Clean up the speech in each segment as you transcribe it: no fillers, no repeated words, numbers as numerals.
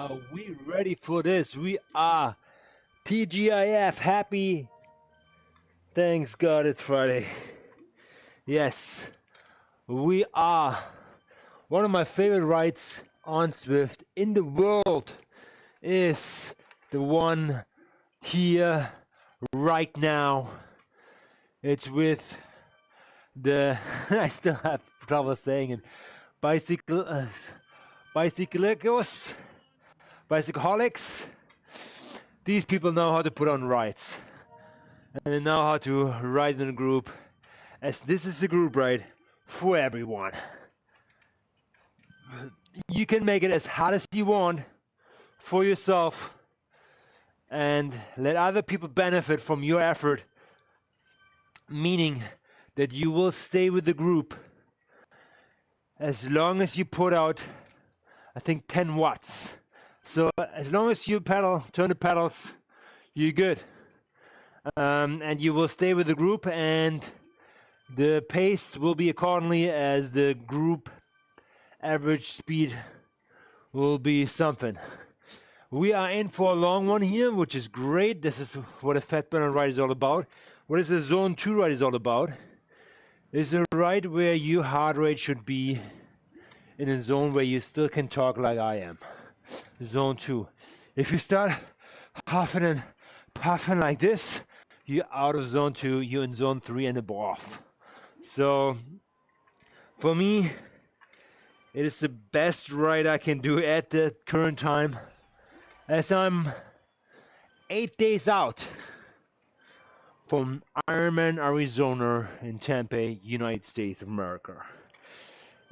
Are we ready for this? We are TGIF. Happy. Thanks God it's Friday. Yes, we are. One of my favorite rides on Swift in the world is the one here right now. It's with the I still have trouble saying it. Bikealicious, Bikeaholics. These people know how to put on rides, and they know how to ride in a group. As this is a group ride for everyone. You can make it as hard as you want for yourself, and let other people benefit from your effort. Meaning that you will stay with the group as long as you put out, I think, 10 watts. So as long as you turn the pedals, you're good. And you will stay with the group, and the pace will be accordingly as the group average speed will be something. We are in for a long one here, which is great. This is what a fat burner ride is all about. What is a Zone 2 ride is all about? It's a ride where your heart rate should be in a zone where you still can talk like I am. Zone 2. If you start huffing and puffing like this, you're out of Zone 2, you're in Zone 3 and above. So, for me, it is the best ride I can do at the current time, as I'm 8 days out from Ironman Arizona in Tampa, United States of America.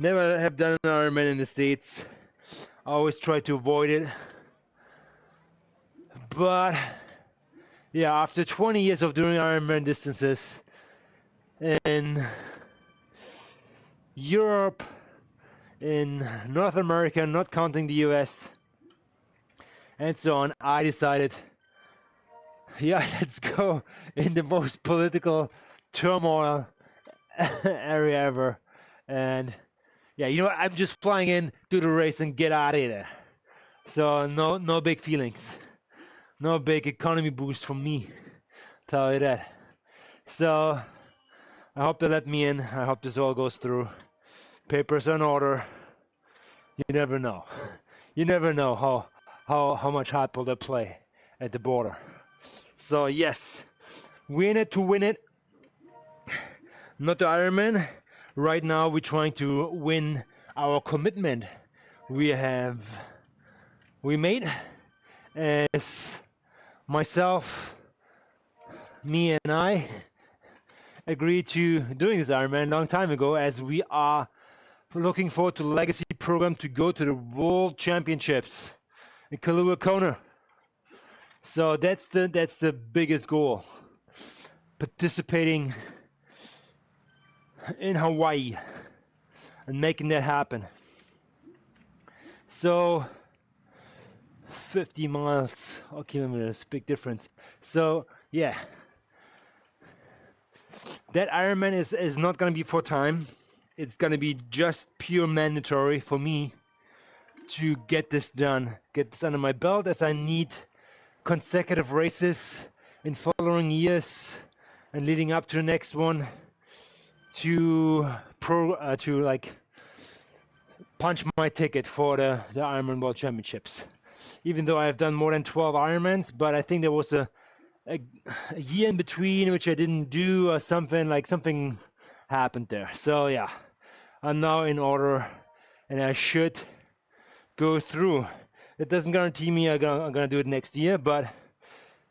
Never have done an Ironman in the States. I always try to avoid it. But yeah, after 20 years of doing Ironman distances in Europe, in North America, not counting the US, and so on, I decided, yeah, let's go in the most political turmoil area ever. And yeah, you know what? I'm just flying in, do the race, and get out of there. So no big feelings, no big economy boost from me. Tell you that. So I hope they let me in. I hope this all goes through. Papers are in order. You never know. You never know how much hardball they play at the border. So yes, we're in it to win it. Not the Ironman. Right now we're trying to win our commitment we made as myself, me and I agreed to doing this Ironman a long time ago, as we are looking forward to the legacy program to go to the World Championships in Kailua Kona. So that's the biggest goal. Participating in Hawaii and making that happen. So 50 miles or kilometers, big difference. So yeah, that Ironman is not going to be for time. It's going to be just pure mandatory for me to get this under my belt, as I need consecutive races in following years and leading up to the next one to like punch my ticket for the Ironman World Championships. Even though I've done more than 12 Ironmans, but I think there was a year in between which I didn't do, or something happened there. So yeah, I'm now in order, and I should go through. It doesn't guarantee me I'm gonna do it next year, but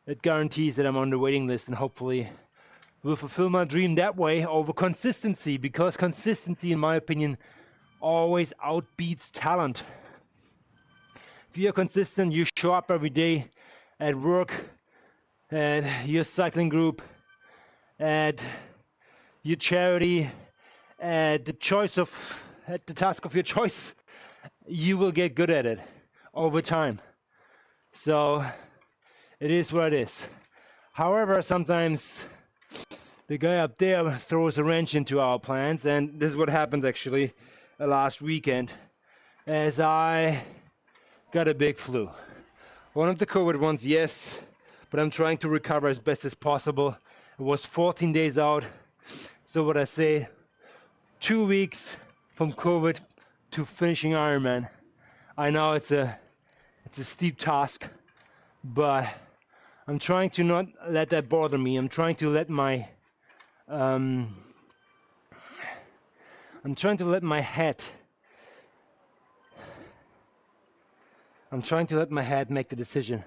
it guarantees that I'm on the waiting list, and hopefully will fulfill my dream that way over consistency, because consistency, in my opinion, always outbeats talent. If you're consistent, you show up every day at work, at your cycling group, at your charity, at the task of your choice, you will get good at it over time. So it is what it is. However, sometimes the guy up there throws a wrench into our plans, and this is what happens actually last weekend, as I got a big flu. One of the COVID ones, yes, but I'm trying to recover as best as possible. It was 14 days out, so what I say, 2 weeks from COVID to finishing Ironman. I know it's a steep task, but I'm trying to not let that bother me. I'm trying to let my I'm trying to let my head make the decision.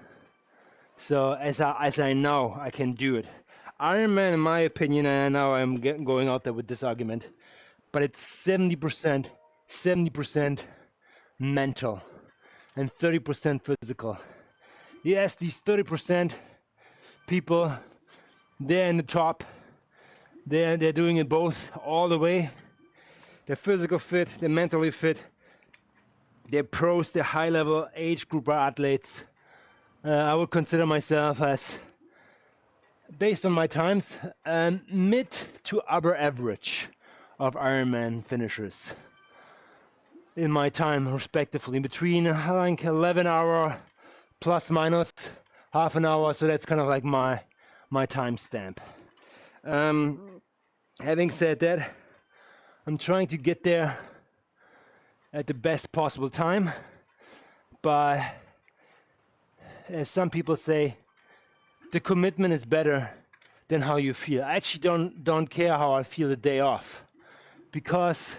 So as I know I can do it. Ironman, in my opinion, and I know I'm going out there with this argument, but it's 70% mental and 30% physical. Yes, these 30% people, they're in the top. They're doing it both all the way. They're physical fit, they're mentally fit. They're pros, they're high-level age group athletes. I would consider myself as, based on my times, mid to upper average of Ironman finishers in my time, respectively, between I think 11 hour plus minus half an hour. So that's kind of like my time stamp. Having said that, I'm trying to get there at the best possible time, but as some people say, the commitment is better than how you feel. I actually don't care how I feel the day off, because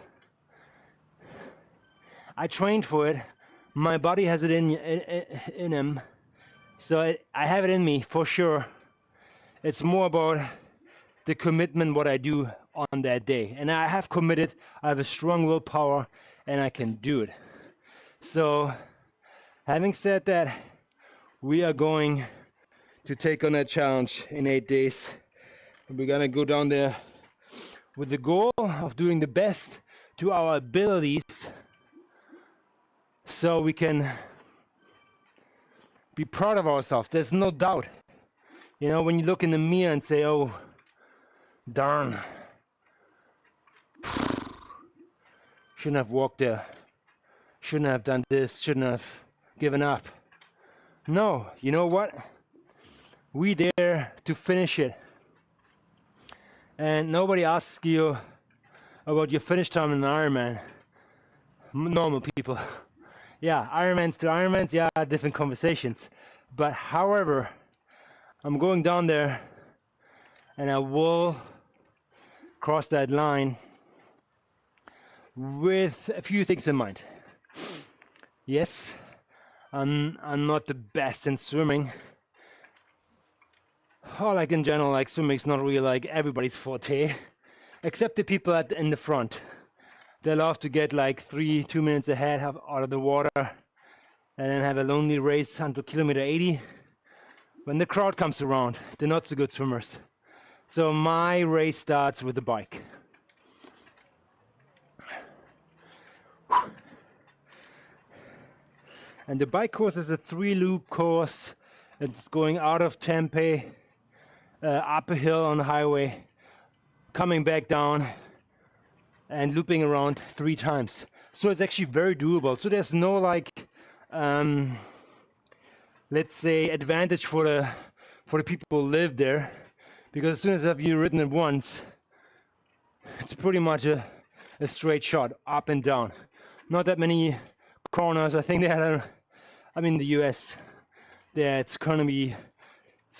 I trained for it. My body has it in him, so I have it in me for sure. It's more about the commitment, what I do on that day, and I have committed. I have a strong willpower, and I can do it. So, having said that, we are going to take on that challenge in 8 days. We're gonna go down there with the goal of doing the best to our abilities, so we can be proud of ourselves. There's no doubt. You know, when you look in the mirror and say, oh, darn, shouldn't have walked there, shouldn't have done this, shouldn't have given up. No, you know what? We there to finish it. And nobody asks you about your finish time in an Ironman. Normal people. Yeah, Ironmans to Ironmans, yeah, different conversations. But however, I'm going down there and I will cross that line with a few things in mind. Yes, I'm not the best in swimming. Or like in general, like swimming is not really like everybody's forte, except the people in the front. They love to get like 2 minutes ahead out of the water and then have a lonely race until kilometer 80. When the crowd comes around, they're not so good swimmers. So my race starts with the bike. And the bike course is a 3-loop course. It's going out of Tempe, up a hill on the highway, coming back down, and looping around 3 times. So it's actually very doable. So there's no like, let's say, advantage for the people who live there, because as soon as you've ridden it once, it's pretty much a straight shot up and down. Not that many corners. I think they had I'm in the US. There it's gonna be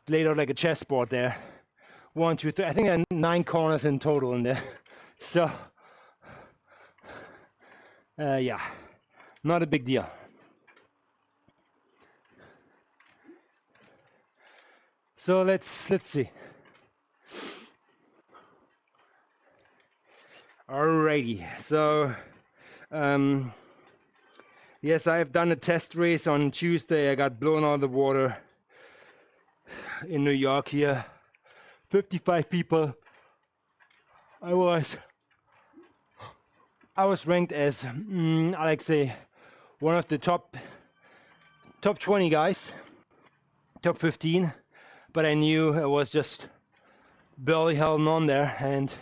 laid out like a chessboard there. 1, 2, 3. I think there are 9 corners in total in there. So yeah, not a big deal. So let's see. Alrighty, so yes, I have done a test race on Tuesday. I got blown out of the water in New York here. 55 people. I was ranked as I like say one of the top 20 guys, top 15, but I knew I was just barely held on there, and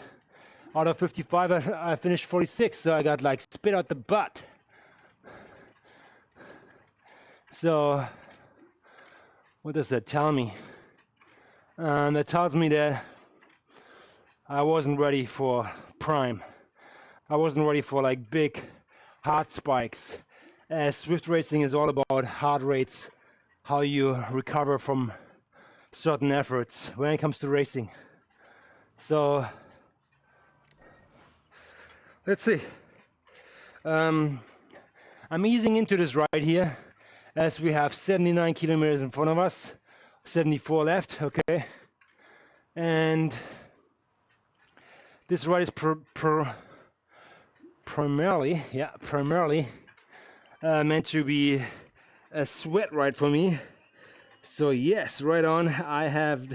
out of 55 I finished 46, so I got like spit out the butt. So what does that tell me? That tells me that I wasn't ready for prime. I wasn't ready for like big hard spikes, as Swift racing is all about heart rates, how you recover from certain efforts when it comes to racing. So let's see. I'm easing into this right here, as we have 79 kilometers in front of us, 74 left, okay? And this ride is primarily meant to be a sweat ride for me. So yes, right on. I have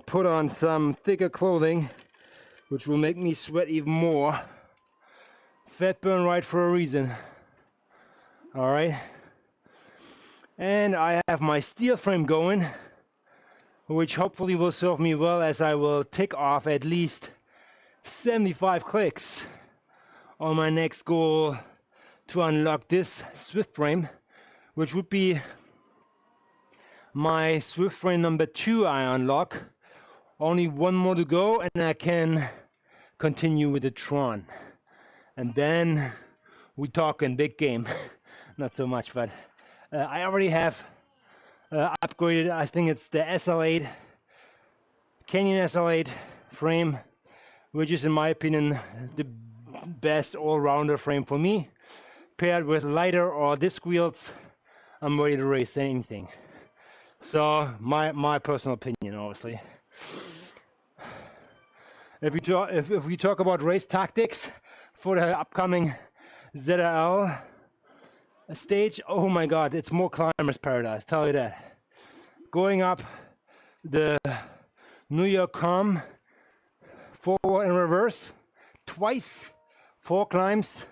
put on some thicker clothing, which will make me sweat even more. Fat burn ride for a reason. All right. And I have my steel frame going, which hopefully will serve me well, as I will tick off at least 75 clicks on my next goal to unlock this Swift frame, which would be my Swift frame number 2 I unlock. Only one more to go and I can continue with the Tron. And then we talk in big game. Not so much, but I already have upgraded, I think it's the SL8, Canyon SL8 frame, which is in my opinion the best all-rounder frame for me. Paired with lighter or disc wheels, I'm ready to race anything. So my personal opinion, obviously. If we talk about race tactics for the upcoming ZRL stage, oh my God, it's more climber's paradise, tell you that. Going up the New York Com forward and reverse twice, 4 climbs,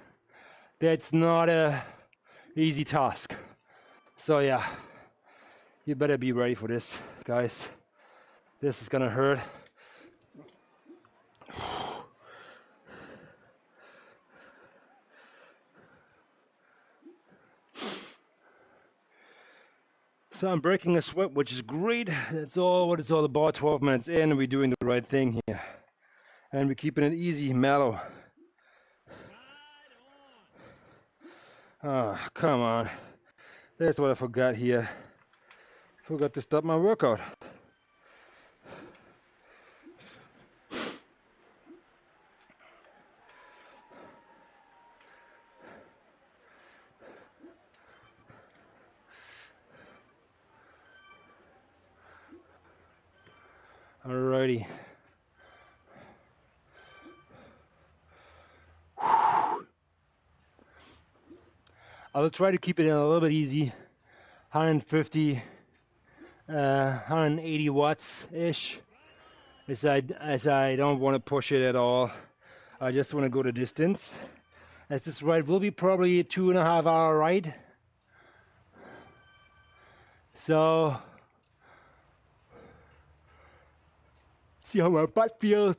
that's not a easy task. So yeah, you better be ready for this, guys. This is gonna hurt. So I'm breaking a sweat, which is great. That's all what it's all about. 12 minutes in, we're doing the right thing here. And we're keeping it easy, mellow. Oh, come on. That's what I forgot here. Forgot to stop my workout. Alrighty. I will try to keep it in a little bit easy. 150, 180 watts ish. As I don't want to push it at all. I just want to go the distance. As this ride will be probably a 2.5 hour ride. So see how my butt feels.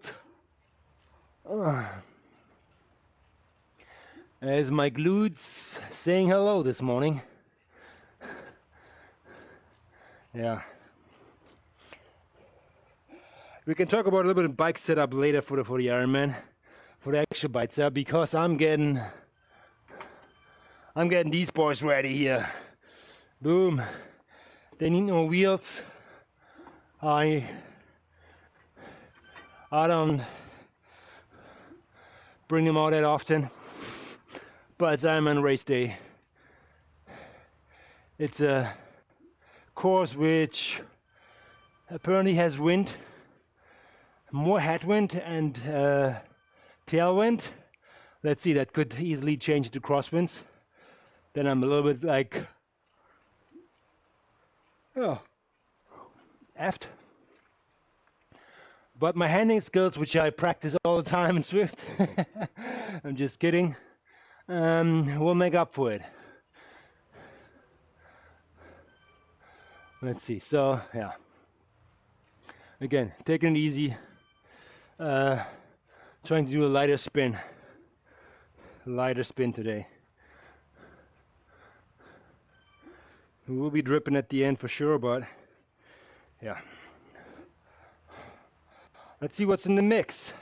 As my glutes saying hello this morning. Yeah. We can talk about a little bit of bike setup later for the Ironman, for the actual bike setup, because I'm getting these boys ready here. Boom. They need no wheels. I don't bring them out that often, but it's Ironman race day. It's a course which apparently has wind, more headwind and tailwind. Let's see, that could easily change to crosswinds. Then I'm a little bit like, oh, effed. But my handling skills, which I practice all the time in Swift, I'm just kidding, will make up for it. Let's see, so yeah. Again, taking it easy, trying to do a lighter spin today. It will be dripping at the end for sure, but yeah. Let's see what's in the mix.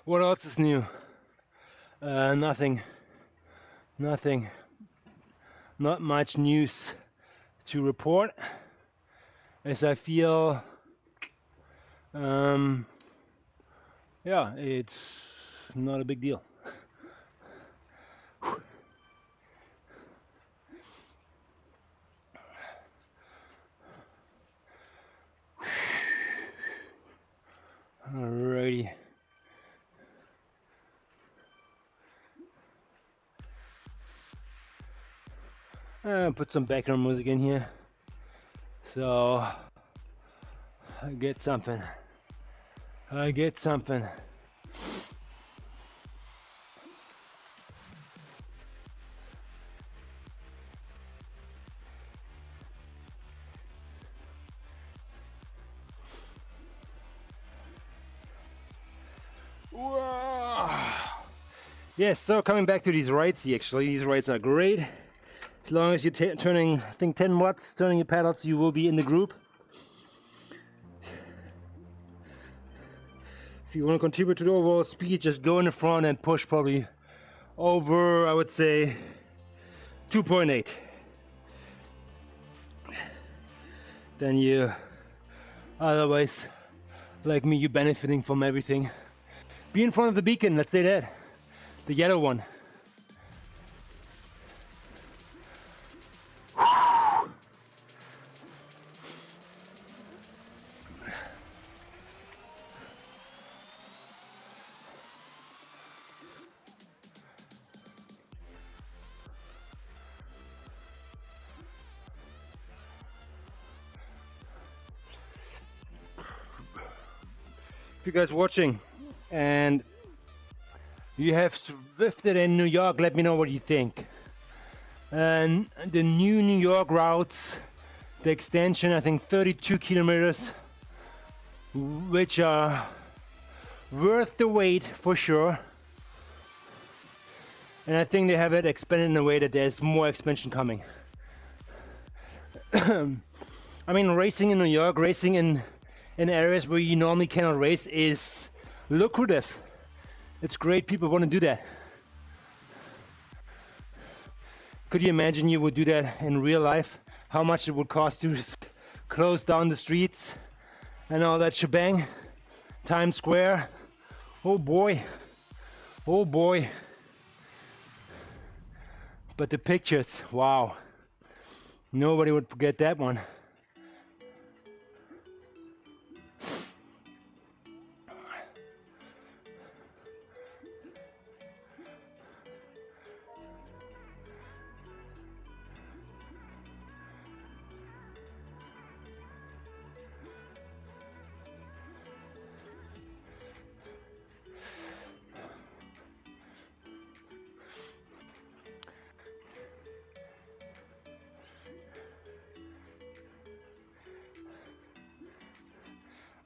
What else is new? Nothing. Not much news to report, as I feel, yeah, it's not a big deal. Alrighty. Put some background music in here, so I get something. Whoa. Yes, so coming back to these rides, actually, these rides are great. As long as you're turning, I think 10 watts, turning your pedals, you will be in the group. If you want to contribute to the overall speed, just go in the front and push probably over, I would say, 2.8. Then you, otherwise, like me, you're benefiting from everything. Be in front of the beacon, let's say that. The yellow one. If you guys watching and you have swifted in New York, let me know what you think. And the new New York routes, the extension, I think 32 kilometers, which are worth the wait for sure. And I think they have it expanded in a way that there's more expansion coming. I mean, racing in New York, racing in areas where you normally cannot race is lucrative. It's great, people want to do that. Could you imagine you would do that in real life? How much it would cost to close down the streets and all that shebang? Times Square, oh boy. But the pictures, wow. Nobody would forget that one.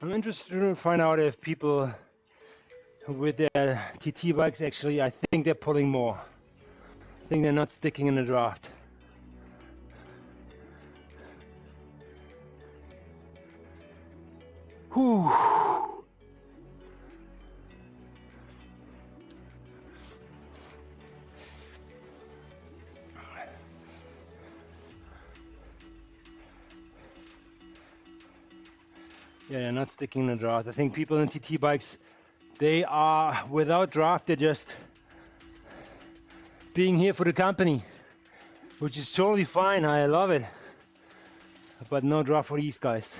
I'm interested to find out if people with their TT bikes actually, I think they're pulling more. I think they're not sticking in the draft. Whew. Yeah, they're not sticking in the draft. I think people in TT bikes, they are without draft, they're just being here for the company, which is totally fine. I love it. But no draft for these guys.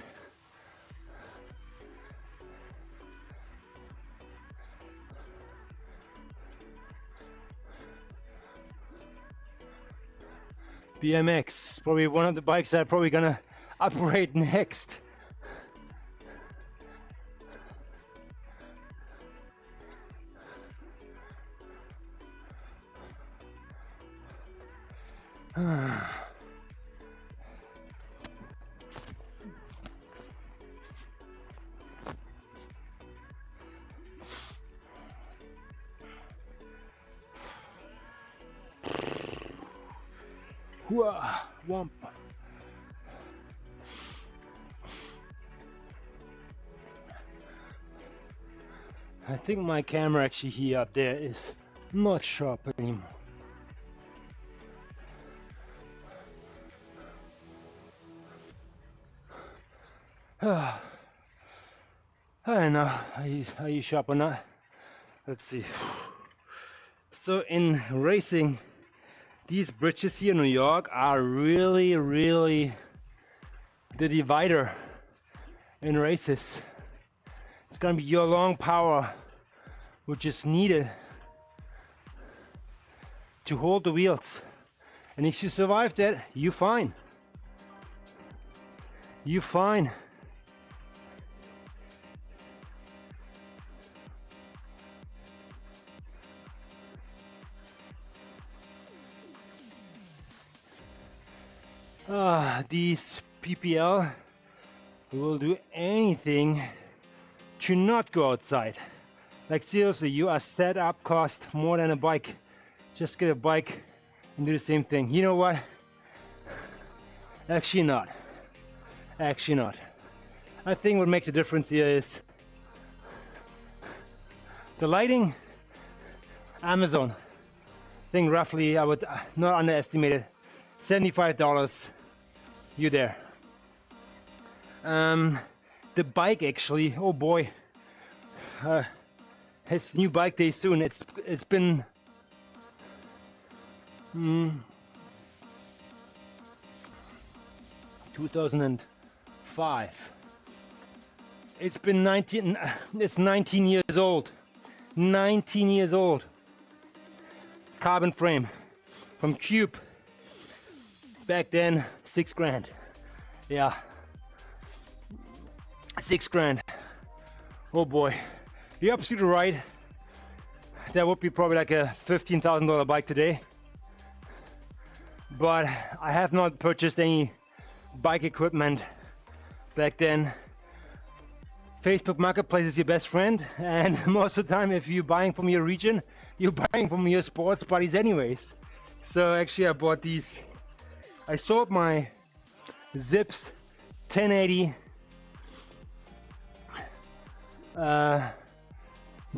BMX is probably one of the bikes I'm probably gonna upgrade next. Womp. I think my camera actually here up there is not sharp anymore. I don't know, are you sharp or not? Let's see. So in racing, these bridges here in New York are really, really the divider in races. It's gonna be your long power which is needed to hold the wheels. And if you survive that, you're fine. You're fine. These PPL will do anything to not go outside. Like seriously, you are set up cost more than a bike. Just get a bike and do the same thing. You know what? Actually not. Actually not. I think what makes a difference here is the lighting. Amazon. I think roughly, I would not underestimate it, $75. You're there. The bike actually, oh boy, it's new bike day soon. It's been 2005. It's been 19. It's 19 years old. 19 years old. Carbon frame from Cube. Back then, $6 grand. Yeah, $6 grand. Oh boy, you're absolutely right. That would be probably like a $15,000 bike today. But I have not purchased any bike equipment back then. Facebook Marketplace is your best friend, and most of the time, if you're buying from your region, you're buying from your sports buddies anyways. So actually, I bought these. I sold my Zips 1080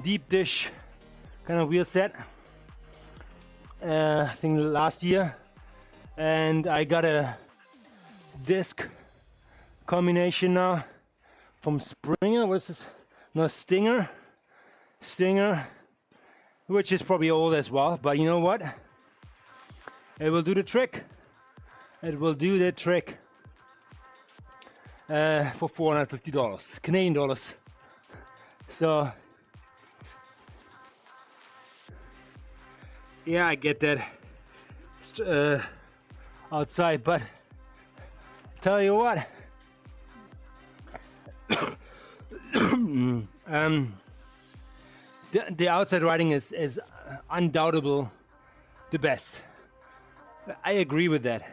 deep dish kind of wheel set, I think last year, and I got a disc combination now from Springer. What's this? No, Stinger, which is probably old as well, but you know what? It will do the trick. It will do the trick. For $450 Canadian dollars. So yeah, I get that outside, but tell you what, the outside riding is undoubtable the best. I agree with that.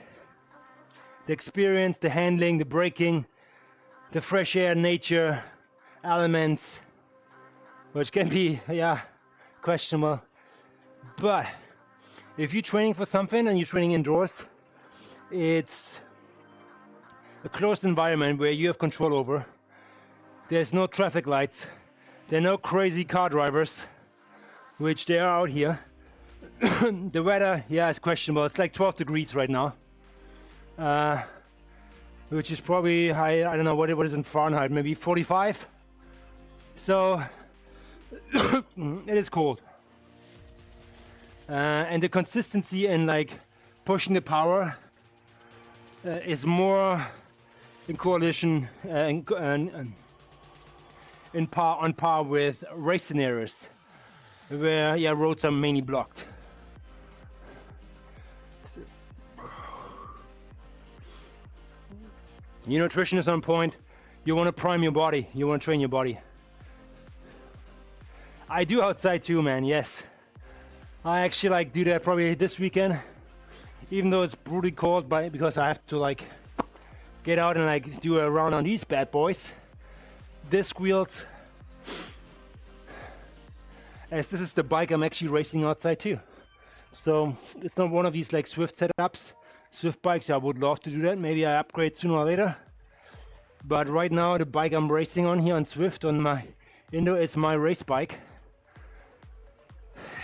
The experience, the handling, the braking, the fresh air, nature, elements, which can be, yeah, questionable. But if you're training for something and you're training indoors, it's a closed environment where you have control over. There's no traffic lights. There are no crazy car drivers, which there are out here. The weather, yeah, it's questionable. It's like 12 degrees right now. Which is probably, I don't know, what is in Fahrenheit, maybe 45. So it is cold. And the consistency in like pushing the power is more in coalition on par with race scenarios where, yeah, roads are mainly blocked. Your nutrition is on point. You want to prime your body. You want to train your body. I do outside too, man. Yes, I actually like do that probably this weekend. even though it's brutally cold because I have to like get out and like do a round on these bad boys. Disc wheels, as this is the bike I'm actually racing outside too. So it's not one of these like Swift setups. Swift bikes, I would love to do that. Maybe I upgrade sooner or later. But right now the bike I'm racing on here on Swift on my Indo, it's my race bike.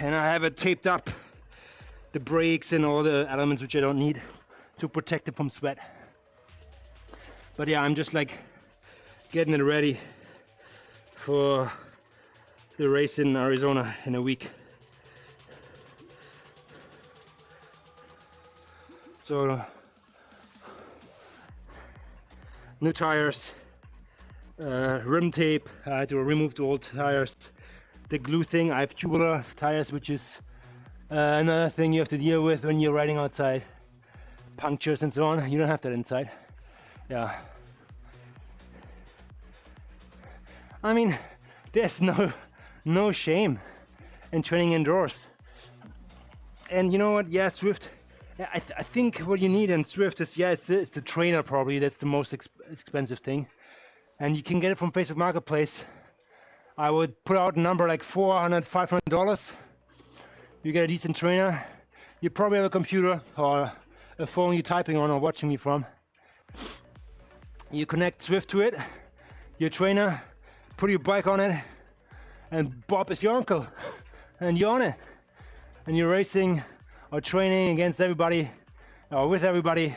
And I have it taped up, the brakes and all the elements which I don't need to protect it from sweat. But yeah, I'm just like getting it ready for the race in Arizona in a week. So new tires, rim tape. I had to remove the old tires. The glue thing, I have tubular tires, which is another thing you have to deal with when you're riding outside. Punctures and so on. You don't have that inside. Yeah. I mean, there's no shame in training indoors. And you know what? Yeah, Swift. I think what you need in Swift is, yeah, it's the trainer probably. That's the most expensive thing. And you can get it from Facebook Marketplace. I would put out a number like $400, $500. You get a decent trainer. You probably have a computer or a phone you're typing on or watching me from. You connect Swift to it, your trainer, put your bike on it, and Bob is your uncle. And you're on it. And you're racing or training against everybody or with everybody.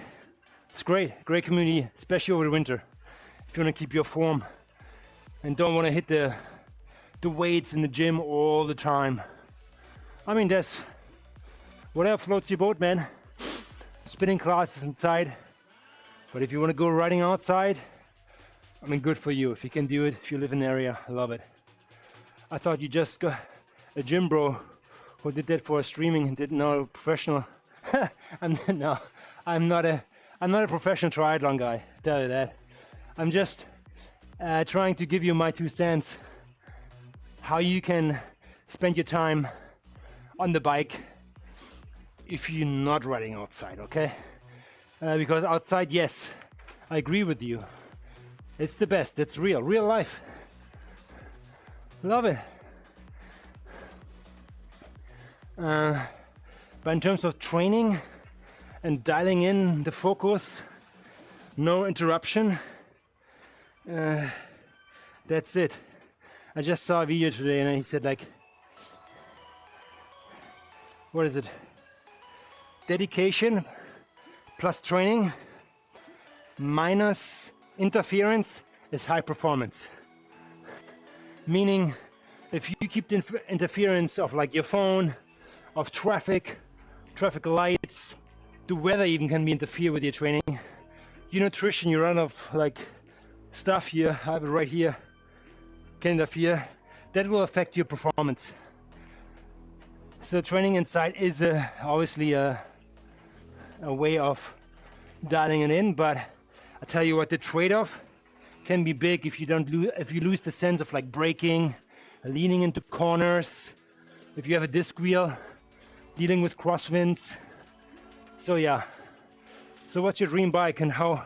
It's great community, especially over the winter. If you want to keep your form and don't want to hit the weights in the gym all the time. I mean, there's whatever floats your boat, man. Spinning classes inside. But if you want to go riding outside, I mean, good for you. If you can do it, if you live in the area, I love it. I thought you just got a gym bro who did that for streaming and didn't know professional. No, I'm not a professional triathlon guy. I tell you that. I'm just trying to give you my 2 cents. How you can spend your time on the bike if you're not riding outside, okay? Because outside, yes, I agree with you. It's the best. It's real life. Love it. But in terms of training and dialing in the focus, no interruption, that's it. I just saw a video today and he said like, what is it? Dedication plus training minus interference is high performance. Meaning, if you keep the interference of like your phone, of traffic lights, the weather even can be interfere with your training. Your nutrition, you run out of like stuff here, I have it right here, can interfere. That will affect your performance. So training inside is obviously a way of dialing it in, but I tell you what, the trade-off can be big if you lose the sense of like braking, leaning into corners, if you have a disc wheel, dealing with crosswinds. So yeah. So what's your dream bike and how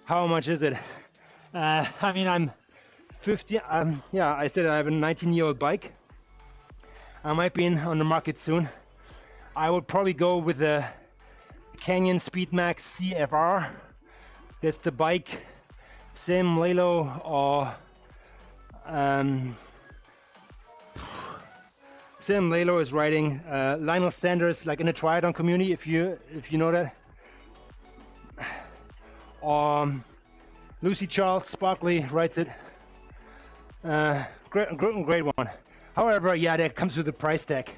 much is it? I mean, I'm 50. Yeah, I said I have a 19-year-old bike. I might be on the market soon. I would probably go with a Canyon Speedmax CFR. That's the bike. Sam Lalo or Sam Lalo is riding. Lionel Sanders, like in the triathlon community, if you know that. Lucy Charles Sparkley rides it. Great one. However, yeah, that comes with a price tag,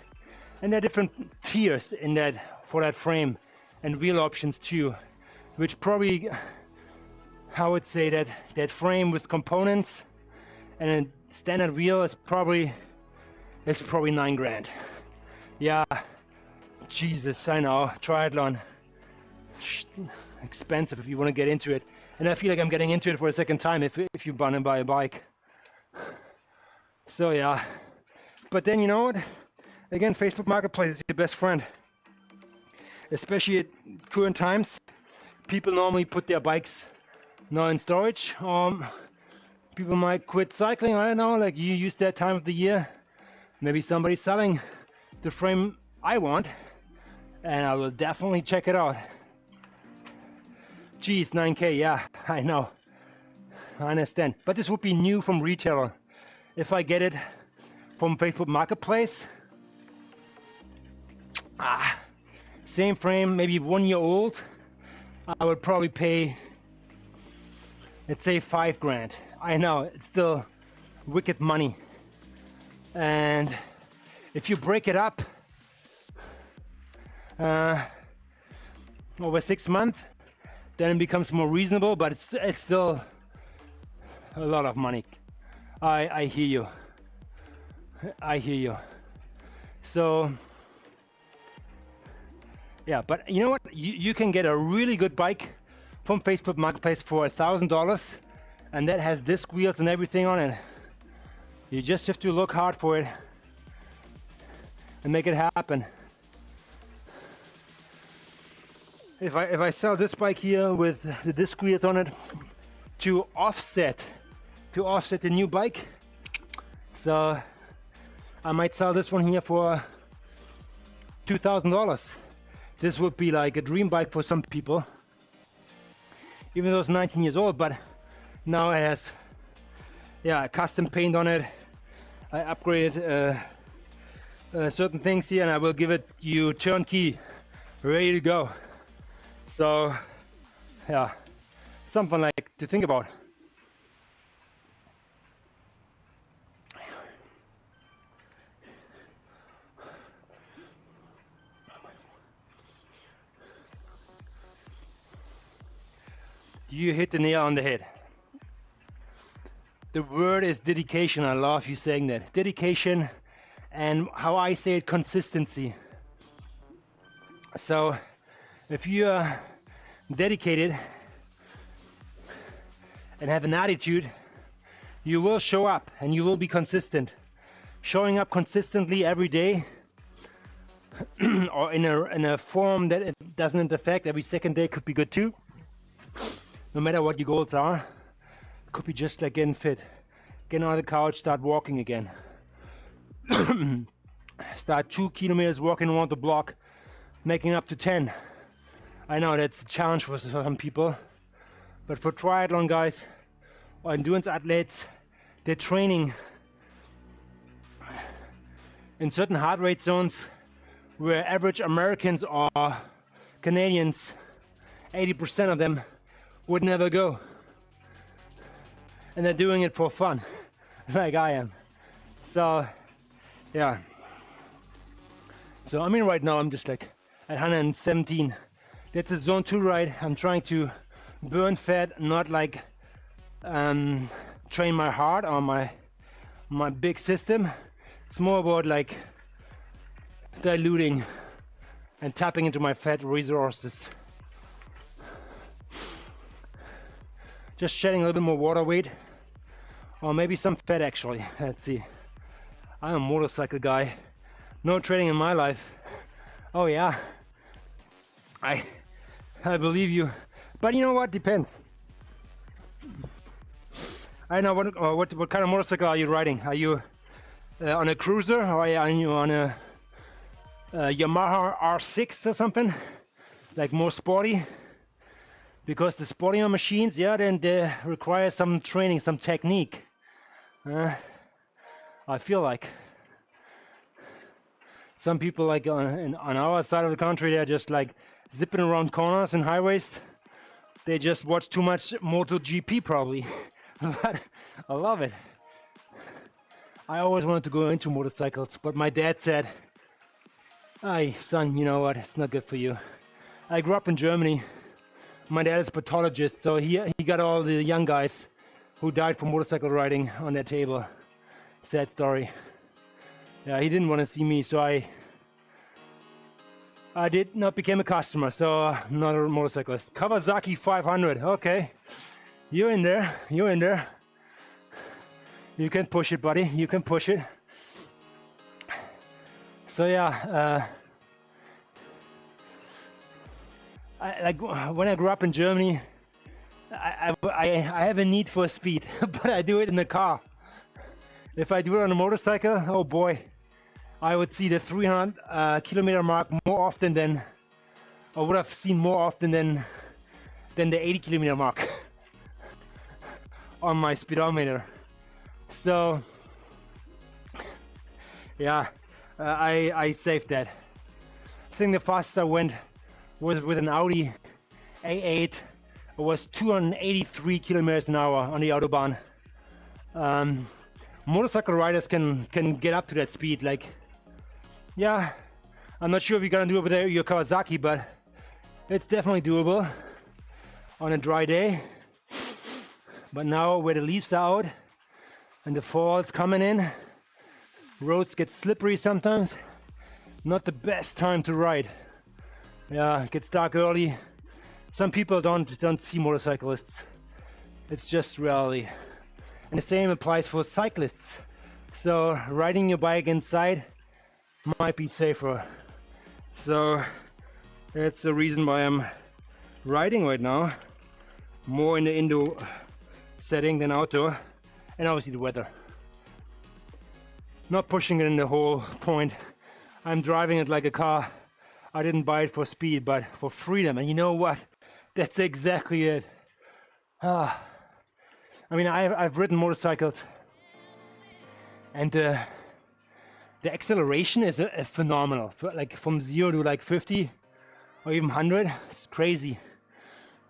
and there are different tiers in that for that frame and wheel options too, which probably, I would say that frame with components and a standard wheel is probably $9 grand. Yeah, Jesus, I know, triathlon, expensive if you want to get into it, and I feel like I'm getting into it for a second time if you want to buy a bike. So yeah, but then you know what? Again, Facebook Marketplace is your best friend. especially at current times. People normally put their bikes now in storage. People might quit cycling, I don't know, like you use that time of the year. Maybe somebody's selling the frame I want, and I will definitely check it out. Geez, 9K, yeah, I know. I understand. But this would be new from retailer. If I get it from Facebook Marketplace, same frame, maybe 1 year old, I would probably pay, let's say, 5 grand. I know, it's still wicked money. And if you break it up over 6 months, then it becomes more reasonable, but it's still a lot of money. I hear you. I hear you. So yeah, but you know what? You can get a really good bike from Facebook Marketplace for $1,000, and that has disc wheels and everything on it. You just have to look hard for it and make it happen. If I sell this bike here with the disc wheels on it to offset the new bike, so I might sell this one here for $2,000. This would be like a dream bike for some people, even though it's 19 years old, but now it has, yeah, custom paint on it. I upgraded certain things here, and I will give it you turnkey, ready to go. So yeah, something like to think about. You hit the nail on the head. The word is dedication. I love you saying that. Dedication, and how I say it, consistency. So if you are dedicated and have an attitude, you will show up and you will be consistent. Showing up consistently every day or in a form that it doesn't affect every second day could be good too. No matter what your goals are, it could be just like getting fit, getting on the couch, start walking again. Start 2 kilometers walking around the block, making up to 10. I know that's a challenge for some people, but for triathlon guys or endurance athletes, they're training in certain heart rate zones where average Americans or Canadians, 80% of them, would never go. And they're doing it for fun, like I am. So yeah. So I mean, right now I'm just like at 117. That's a zone 2 ride. I'm trying to burn fat, not like train my heart or my big system. It's more about like diluting and tapping into my fat resources. Just shedding a little bit more water weight, or maybe some fat actually. Let's see. I'm a motorcycle guy. No training in my life. Oh yeah. I believe you. But you know what? Depends. I know what kind of motorcycle are you riding? Are you on a cruiser, or are you on a Yamaha R6 or something? Like more sporty? Because the sportier machines, yeah, then they require some training, some technique. I feel like some people like on our side of the country, they're just like zipping around corners and highways. They just watch too much MotoGP probably. But I love it. I always wanted to go into motorcycles, but my dad said, "Hey son, you know what, it's not good for you." I grew up in Germany. My dad is a pathologist, so he got all the young guys who died from motorcycle riding on their table. Sad story. Yeah, he didn't want to see me, so I did not become a customer, so I'm not a motorcyclist. Kawasaki 500, okay. You're in there, you're in there. You can push it, buddy, you can push it. So yeah, like when I grew up in Germany, I have a need for speed, but I do it in the car. If I do it on a motorcycle, oh boy, I would see the 300 kilometer mark more often than, I would have seen more often than the 80 kilometer mark on my speedometer. So yeah, I saved that. I think the fastest I went was with an Audi A8. It was 283 kilometers an hour on the Autobahn. Motorcycle riders can get up to that speed. Like, yeah, I'm not sure if you're gonna do it with your Kawasaki, but it's definitely doable on a dry day. But now where the leaves are out and the fall's coming in, roads get slippery sometimes. Not the best time to ride. Yeah, it gets dark early. Some people don't see motorcyclists. It's just reality. And the same applies for cyclists. So riding your bike inside might be safer. So that's the reason why I'm riding right now. More in the indoor setting than outdoor. And obviously the weather. Not pushing it in the whole point. I'm driving it like a car. I didn't buy it for speed, but for freedom. And you know what? That's exactly it. I mean, I've ridden motorcycles, and the acceleration is phenomenal. Like from 0 to like 50 or even 100, it's crazy.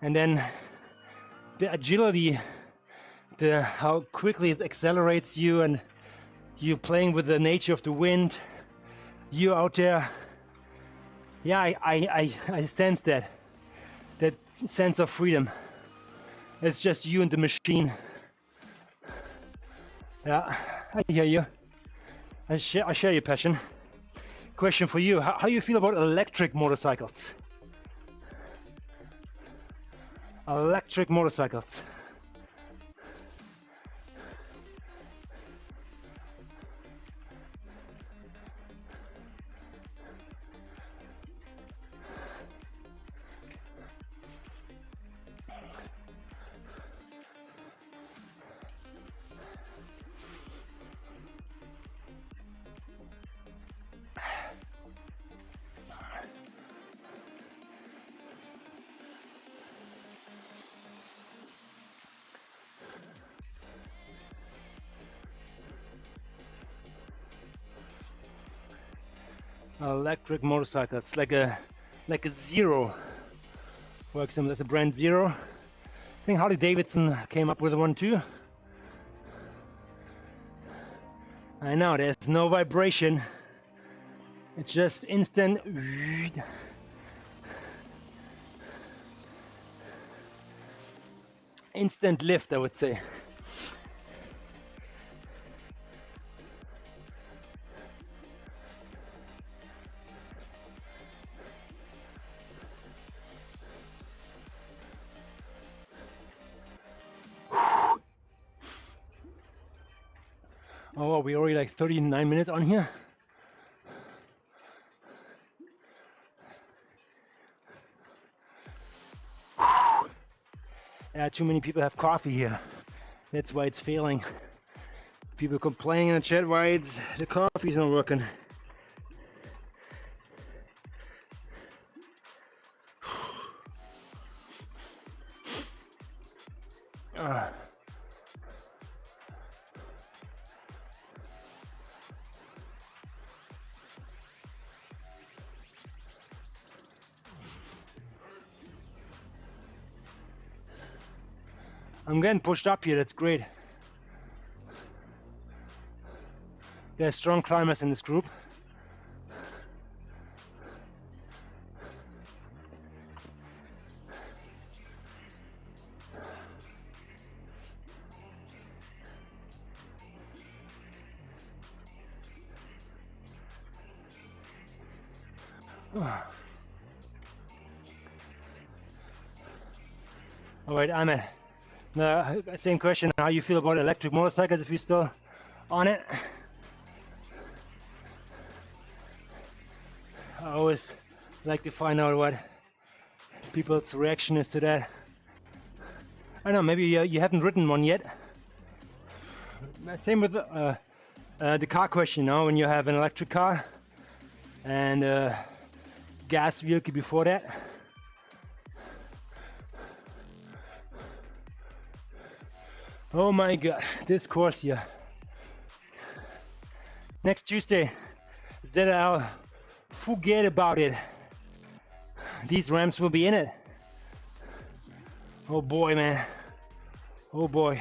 And then the agility, how quickly it accelerates you, and you're playing with the nature of the wind. You out there, yeah, I sense that sense of freedom. It's just you and the machine. Yeah, I hear you. I share your passion. Question for you: how you feel about electric motorcycles? Electric motorcycles. Electric motorcycle. It's like a Zero. For example, that's a brand Zero. I think Harley Davidson came up with one too. I know, there's no vibration. It's just instant. Instant lift, I would say. Oh, we're already like 39 minutes on here. Yeah, too many people have coffee here. That's why it's failing. People complaining in the chat why the coffee's not working. I'm getting pushed up here, that's great. There's strong climbers in this group. All right, Ahmed. Same question, how you feel about electric motorcycles if you're still on it? I always like to find out what people's reaction is to that. I don't know, maybe you haven't written one yet. Same with the car question, you know, when you have an electric car and gas vehicle before that. Oh my god, this course here. Next Tuesday is that our Fuhgeddaboudit. These ramps will be in it. Oh boy, man. Oh boy.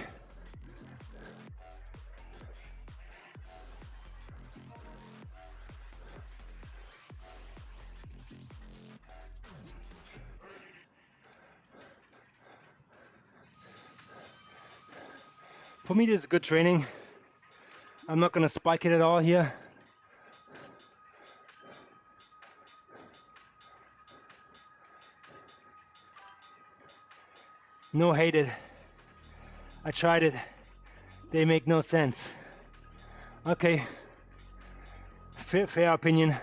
For me, this is good training. I'm not gonna spike it at all here. No hated. I tried it. They make no sense. Okay. Fair opinion.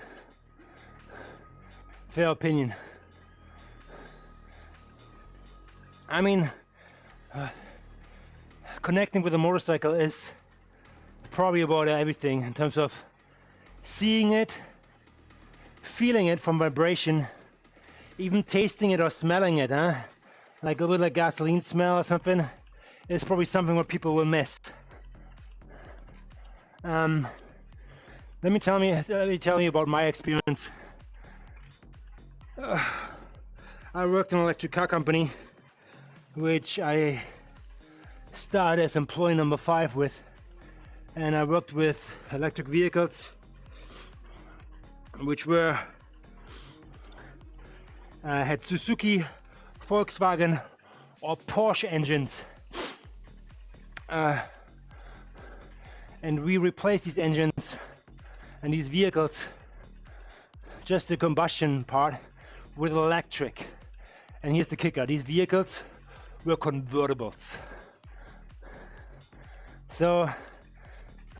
Fair opinion. I mean, connecting with a motorcycle is probably about everything in terms of seeing it, feeling it from vibration, even tasting it or smelling it, huh? Like a little bit like gasoline smell or something. It's probably something what people will miss. Let me tell you about my experience. I worked in an electric car company, which I started as employee number 5 with, and I worked with electric vehicles, which were had Suzuki, Volkswagen, or Porsche engines, and we replaced these engines and these vehicles, just the combustion part, with electric. And here's the kicker: these vehicles were convertibles. So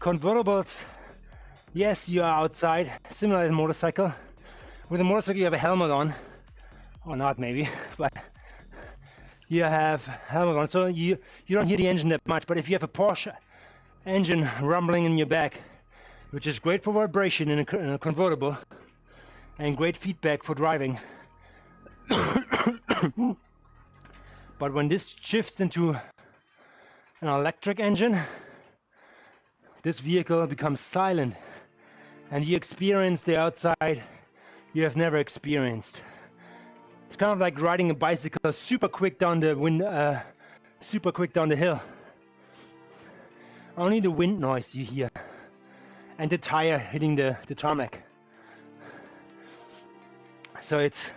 convertibles, yes, you are outside, similar to a motorcycle. With a motorcycle you have a helmet on, or not maybe, but you have helmet on, so you don't hear the engine that much. But if you have a Porsche engine rumbling in your back, which is great for vibration in a convertible and great feedback for driving, but when this shifts into an electric engine, this vehicle becomes silent and you experience the outside you have never experienced. It's kind of like riding a bicycle super quick down the hill. Only the wind noise you hear and the tire hitting the tarmac. So it's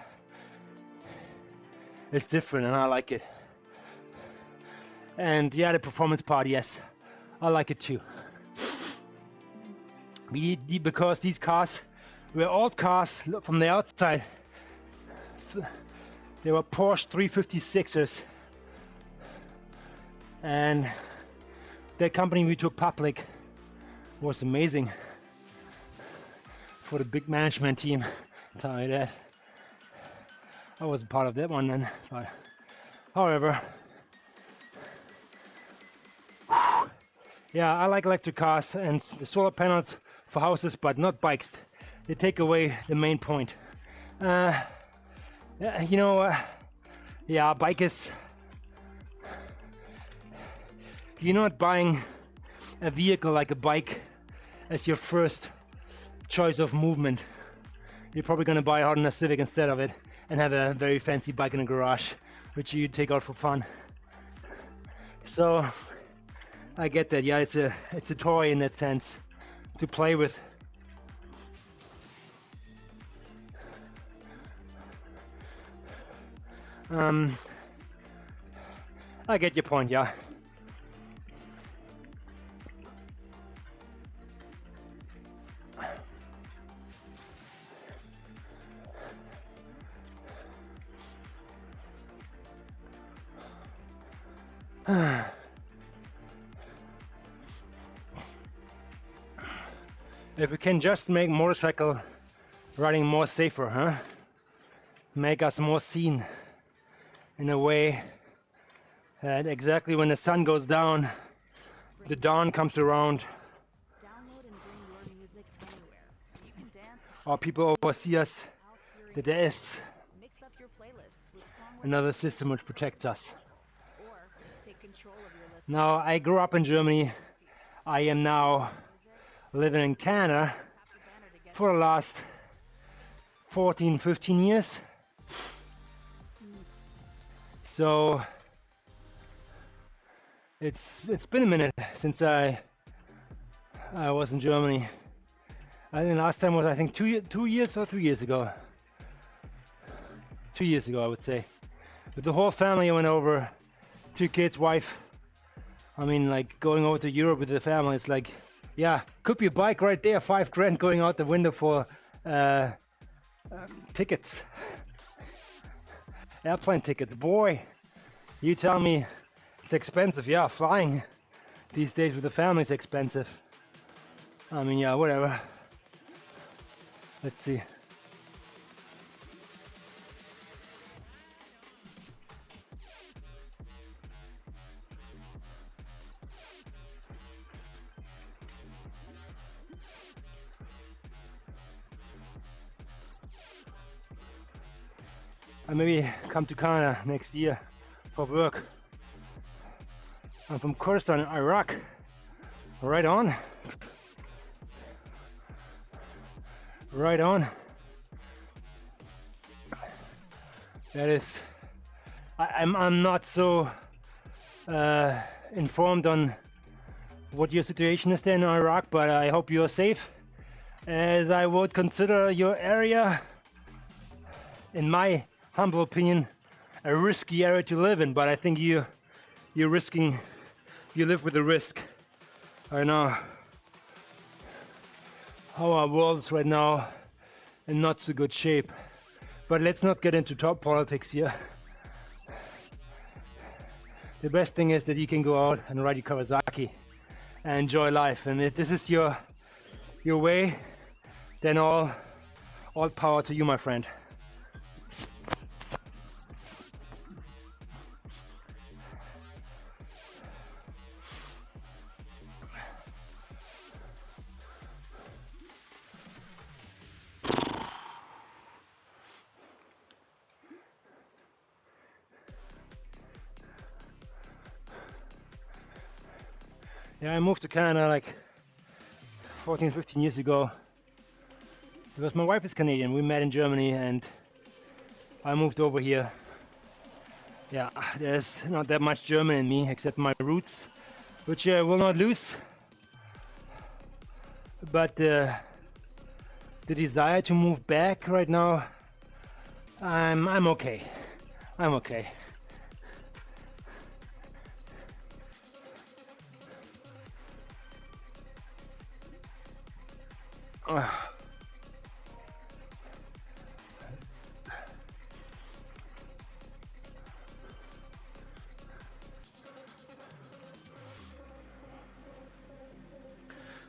different, and I like it. And yeah, the performance part, yes, I like it too. Because these cars were old cars from the outside. They were Porsche 356ers, and that company we took public was amazing for the big management team. I'll tell you that. I wasn't part of that one then, but however, yeah, I like electric cars and the solar panels for houses, but not bikes. They take away the main point. Yeah, bike is, you're not buying a vehicle like a bike as your first choice of movement. You're probably going to buy a Honda Civic instead of it and have a very fancy bike in the garage, which you take out for fun. So I get that. Yeah, it's a toy in that sense to play with. I get your point, yeah. If we can just make motorcycle riding more safer, huh? Make us more seen. in a way that exactly when the sun goes down, the dawn comes around. Download and bring your music anywhere, so you can dance. Or people oversee us, that there is Mix up your playlists with song another system which protects us. or take control of your list. Now, I grew up in Germany. I am now living in Canada for the last 14, 15 years. So it's been a minute since I was in Germany. I think last time was, I think, 2 years or 3 years ago. 2 years ago, I would say. With the whole family, I went over. 2 kids, wife. I mean, like going over to Europe with the family, it's like, yeah, could be a bike right there, 5 grand going out the window for tickets. Airplane tickets, boy. You tell me it's expensive. Yeah, flying these days with the family is expensive. I mean, yeah, whatever. Let's see. I maybe come to Canada next year for work. I'm from Kurdistan, Iraq. Right on. Right on. That is. I'm not so informed on what your situation is there in Iraq, but I hope you're safe, as I would consider your area, in my humble opinion, a risky area to live in. But I think you're risking, you live with the risk. I know how our world's right now in not so good shape, but let's not get into top politics here. The best thing is that you can go out and ride your Kawasaki and enjoy life, and if this is your way, then all power to you, my friend. Yeah, I moved to Canada like 14, 15 years ago because my wife is Canadian. We met in Germany and I moved over here. Yeah, there's not that much German in me except my roots, which I will not lose. But the desire to move back right now, I'm okay. I'm okay.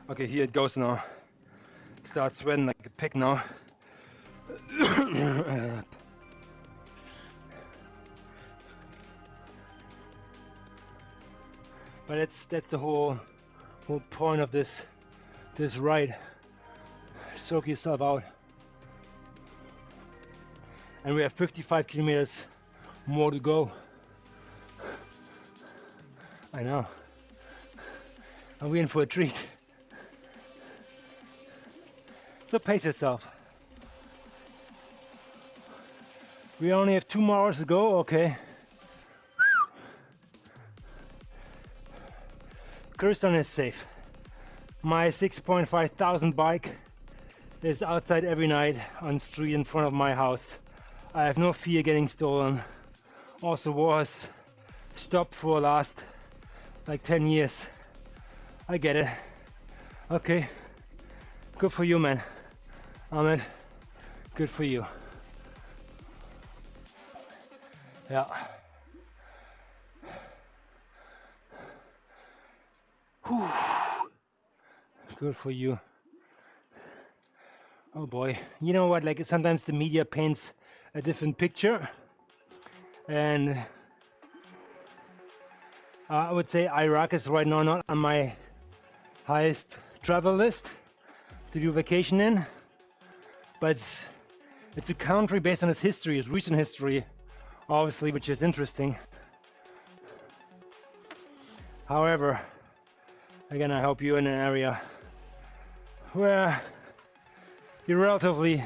Okay, here it goes now. Start sweating like a pig now. But that's the whole point of this ride. Soak yourself out. And we have 55 kilometers more to go. I know. And we're in for a treat. So pace yourself. We only have 2 more hours to go, okay. Kurdistan is safe. My 6.5 thousand bike is outside every night on street in front of my house. I have no fear getting stolen. Also, war has stopped for the last like 10 years. I get it. Okay, good for you, man. Ahmed, good for you. Yeah. Whew. Good for you. Oh boy. You know what, like sometimes the media paints a different picture. And I would say Iraq is right now not on my highest travel list to do vacation in, but it's a country based on its history, its recent history, obviously, which is interesting. However, again, I hope you're in an area where you're relatively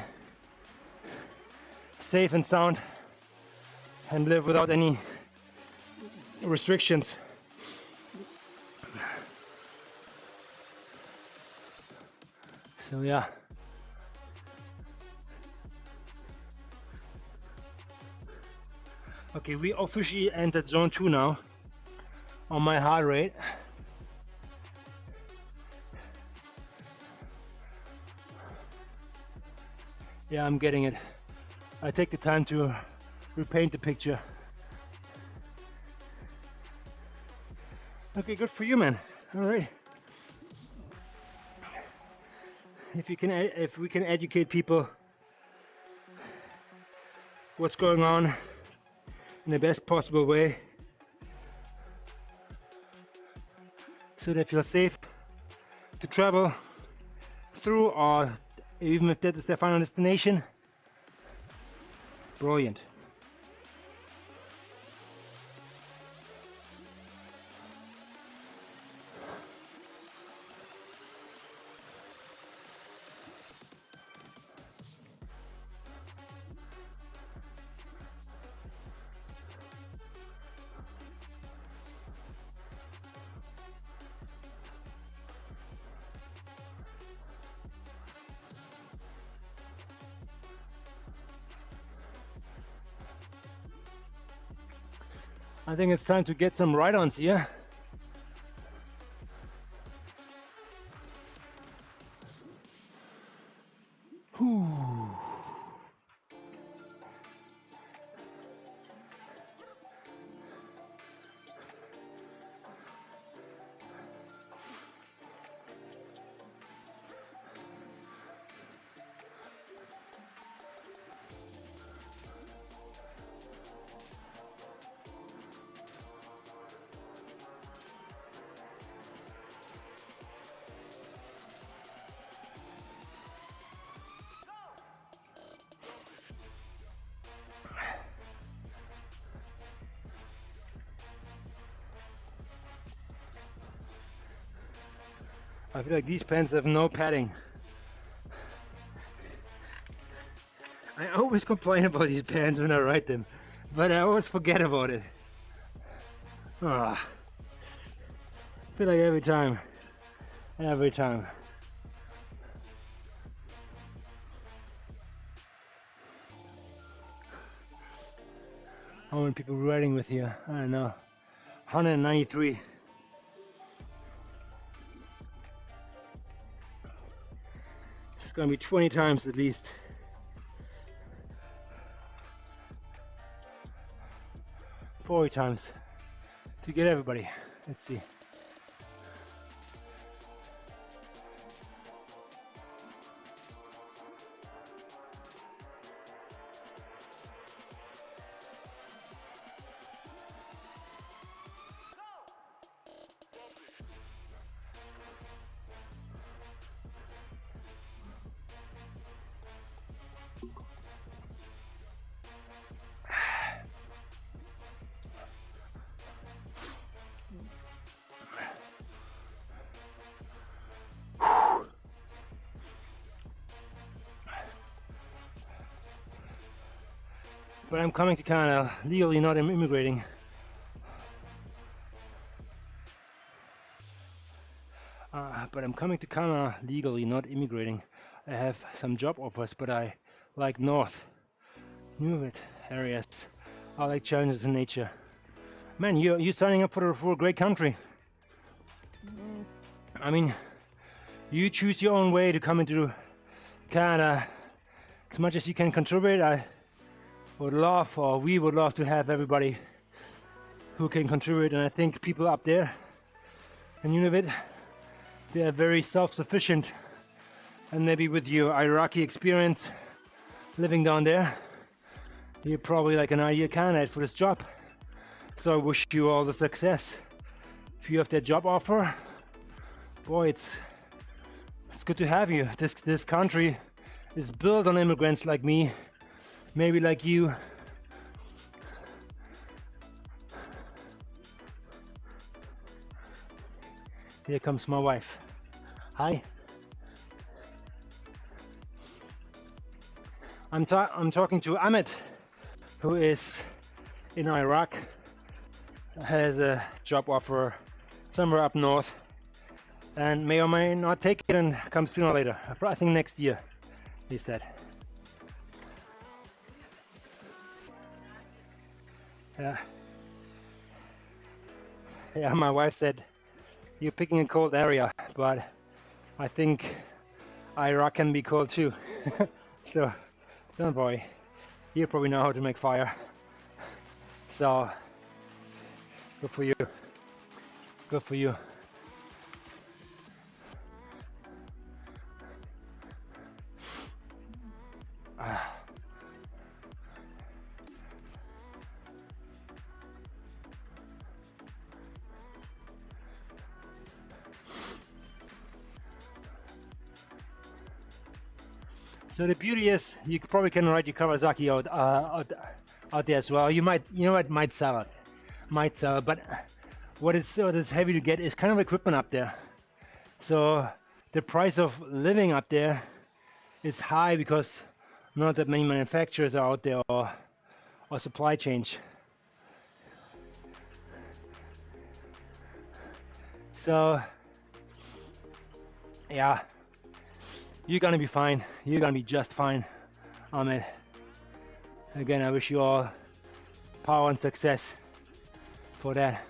safe and sound and live without any restrictions. So yeah. Okay, we officially entered zone 2 now on my heart rate. Yeah, I'm getting it. I take the time to repaint the picture. Okay, good for you, man. All right. If we can educate people what's going on in the best possible way, so they feel safe to travel through, or even if that is their final destination. Brilliant. I think it's time to get some ride-ons here. Whew. I feel like these pants have no padding. I always complain about these pants when I ride them, but I always forget about it. I feel like every time. How many people riding with here? I don't know. 193. It's gonna be 20 times at least. Forty times to get everybody. Let's see. But I'm coming to Canada legally, not immigrating. But I'm coming to Canada legally, not immigrating. I have some job offers, but I like North, Nunavut areas. I like challenges in nature. Man, you're signing up for a great country. I mean, you choose your own way to come into Canada. As much as you can contribute, I would love, or we would love to have everybody who can contribute. And I think people up there in Nunavut, they are very self-sufficient. And maybe with your Iraqi experience living down there, you're probably like an ideal candidate for this job. So I wish you all the success. If you have that job offer, boy, it's good to have you. This country is built on immigrants like me, maybe like you. Here comes my wife. Hi. I'm talking to Ahmed, who is in Iraq, has a job offer somewhere up north, and may or may not take it and come sooner or later. I think next year, he said. Yeah. Yeah, my wife said, you're picking a cold area, but I think Iraq can be cold too. So don't worry, you probably know how to make fire. So good for you. Good for you. So the beauty is, you probably can ride your Kawasaki out there as well. You might, you know what, might sell it, but what is heavy to get is kind of equipment up there. So the price of living up there is high because not that many manufacturers are out there or supply chains. So yeah, you're gonna be fine. You're gonna be just fine, Ahmed. Again, I wish you all power and success for that.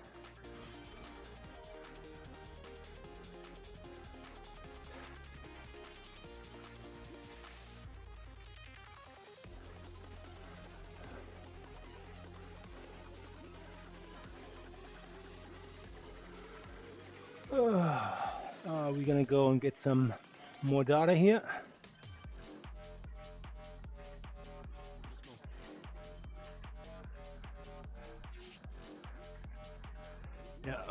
We're gonna go and get some more data here. Yeah.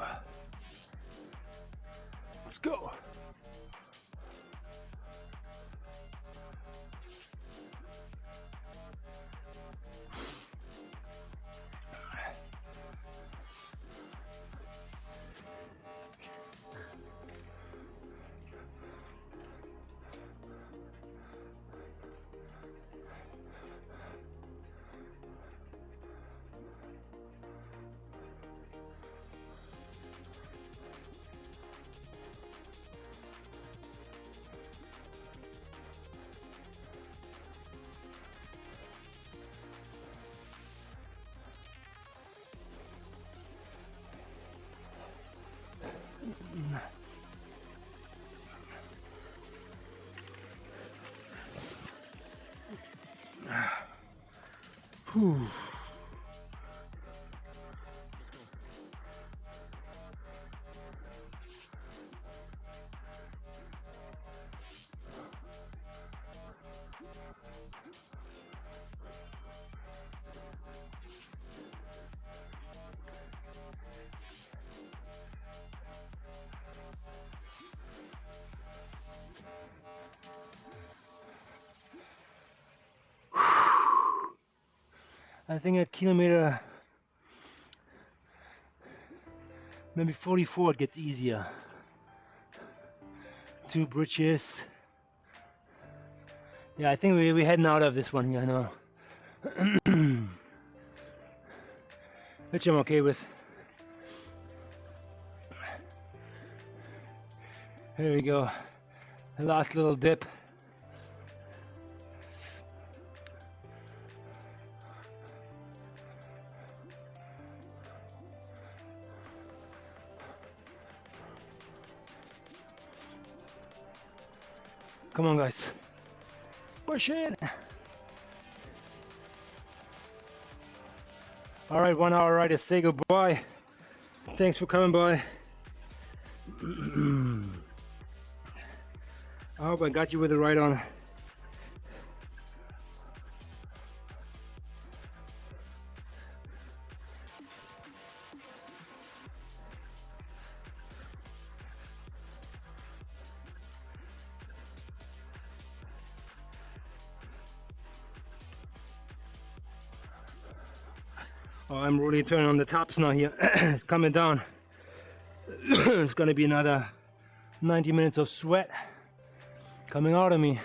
Let's go. Whew. I think at kilometer maybe 44 it gets easier. 2 bridges. Yeah, I think we're heading out of this one here now. Which I'm okay with. Here we go. The last little dip. Come on, guys. Push it. All right, 1 hour ride to say goodbye. Thanks for coming by. I hope I got you with the right on. Oh, I'm really turning on the tops now here. It's coming down. It's gonna be another 90 minutes of sweat coming out of me.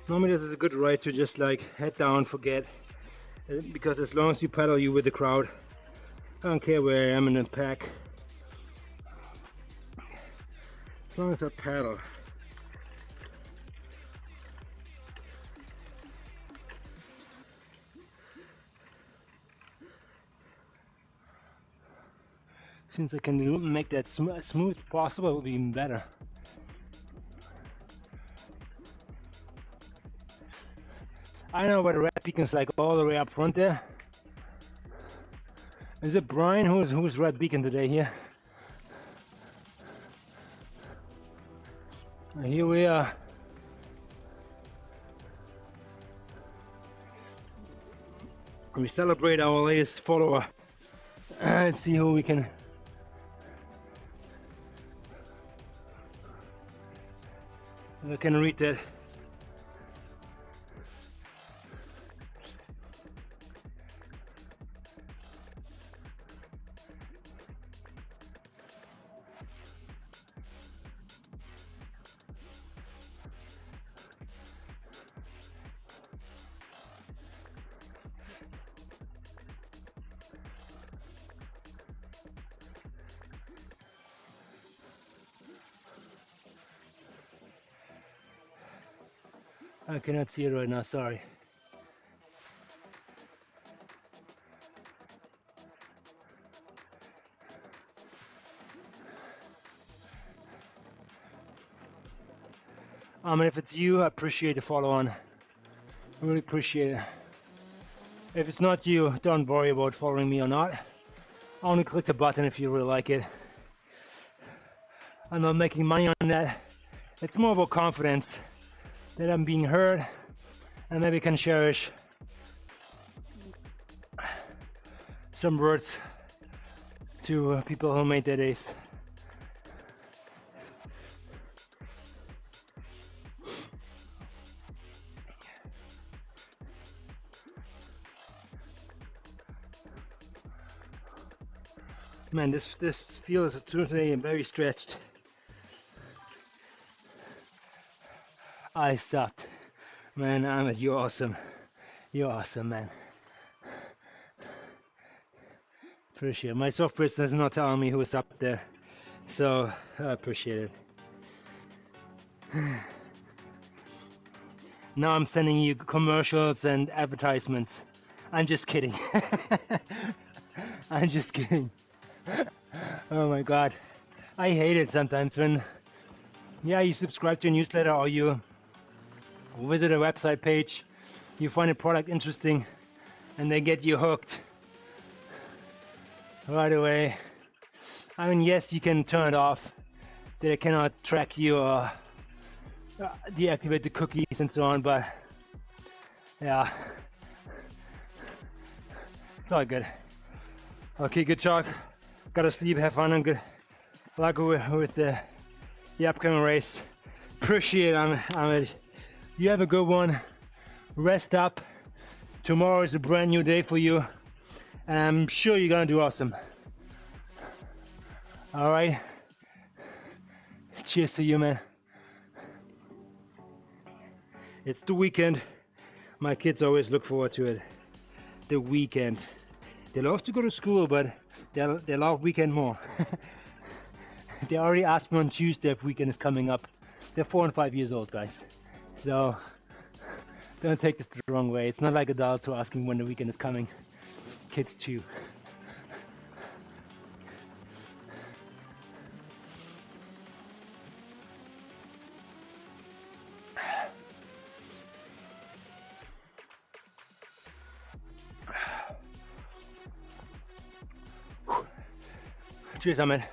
Normally this is a good ride to just like head down, forget, because as long as you pedal, you with the crowd. I don't care where I am in the pack. As long as I pedal. Since I can make that smooth possible, it will be even better. I know where the red beacon's like all the way up front there. Is it Brian? Who's red beacon today here? Here we are. We celebrate our latest follower and see who we can. If I can read that. I cannot see it right now, sorry. And if it's you, I appreciate the follow on. I really appreciate it. If it's not you, don't worry about following me or not. Only click the button if you really like it. I'm not making money on that. It's more about confidence that I'm being heard and maybe can cherish some words to people who made their days. Man, this feels today very stretched. I sucked. Man, Ahmed, you're awesome. You're awesome, man. Appreciate it. My software is not telling me who's up there, so I appreciate it. Now I'm sending you commercials and advertisements. I'm just kidding. I'm just kidding. Oh my god. I hate it sometimes when, yeah, you subscribe to a newsletter or you visit a website page, you find a product interesting, and they get you hooked right away. I mean, yes, you can turn it off. They cannot track you or deactivate the cookies and so on, but yeah, it's all good. Okay, good talk. Gotta sleep, have fun, and good luck with the upcoming race. Appreciate it, Ahmed. You have a good one. Rest up. Tomorrow is a brand new day for you, and I'm sure you're gonna do awesome. All right. Cheers to you, man. It's the weekend. My kids always look forward to it. The weekend. They love to go to school, but they love weekend more. They already asked me on Tuesday if weekend is coming up. They're 4 and 5 years old, guys. So don't take this the wrong way. It's not like adults who are asking when the weekend is coming. Kids too. Cheers, Ahmed.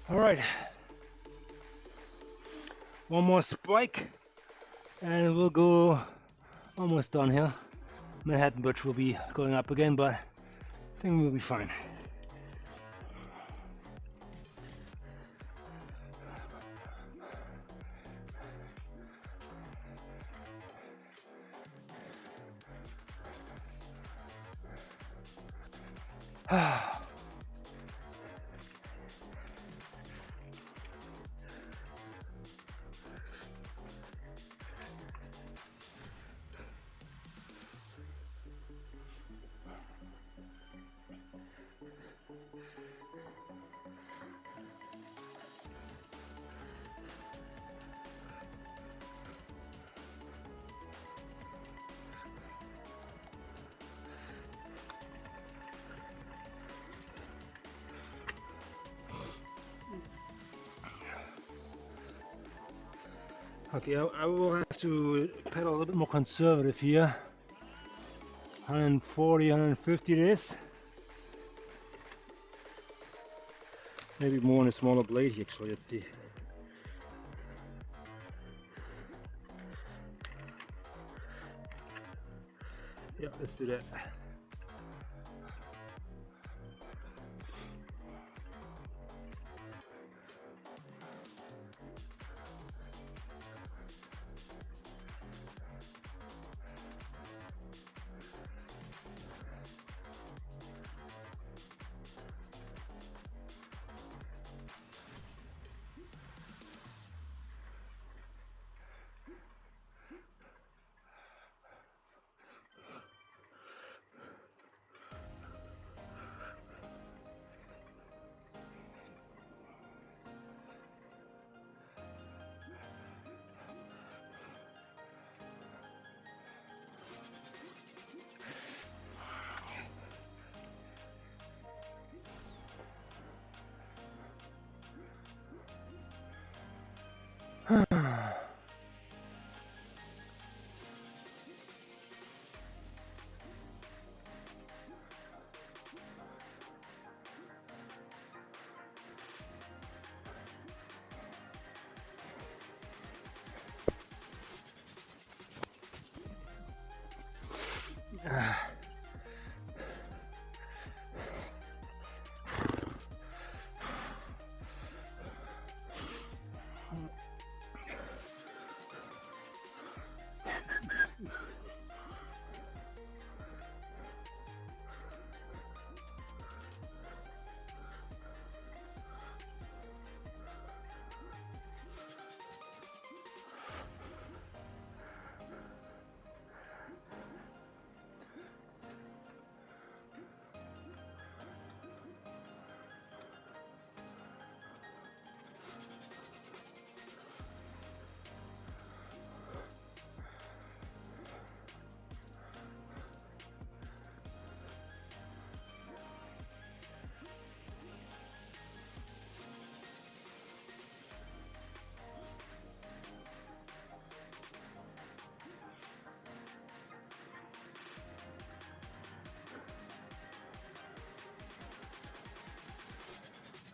All right, one more spike and we'll go almost downhill. Manhattan Bridge will be going up again, but I think we'll be fine. Okay, I will have to pedal a little bit more conservative here. 140, 150 it is. Maybe more on a smaller blade here, actually, let's see. Yeah, let's do that.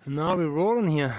Now we're rolling here.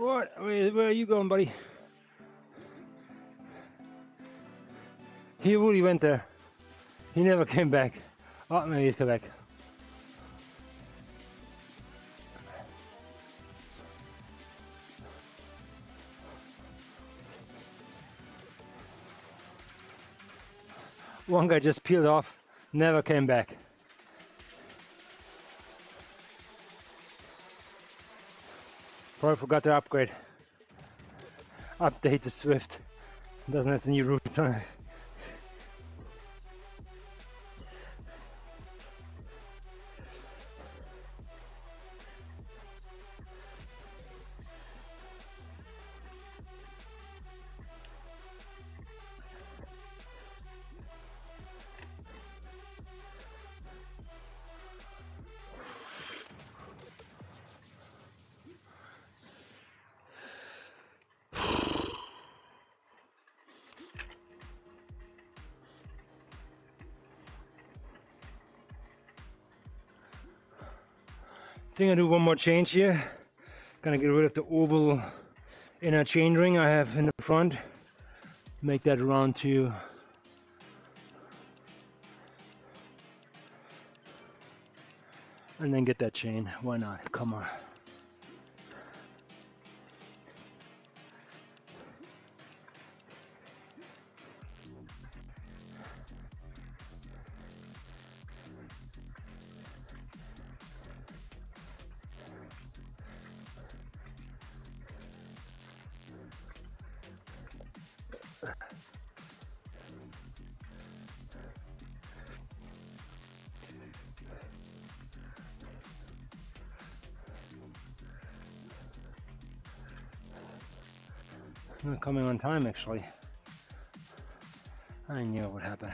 What? Where are you going, buddy? He really went there. He never came back. Oh, maybe he's come back. One guy just peeled off, never came back. Probably forgot to upgrade. Update the Swift. Doesn't have the new routes on it. I think I'll do one more change here. Gonna get rid of the oval inner chain ring I have in the front. Make that round to and then get that chain. Why not? Come on. Not coming on time, actually. I knew it would happen.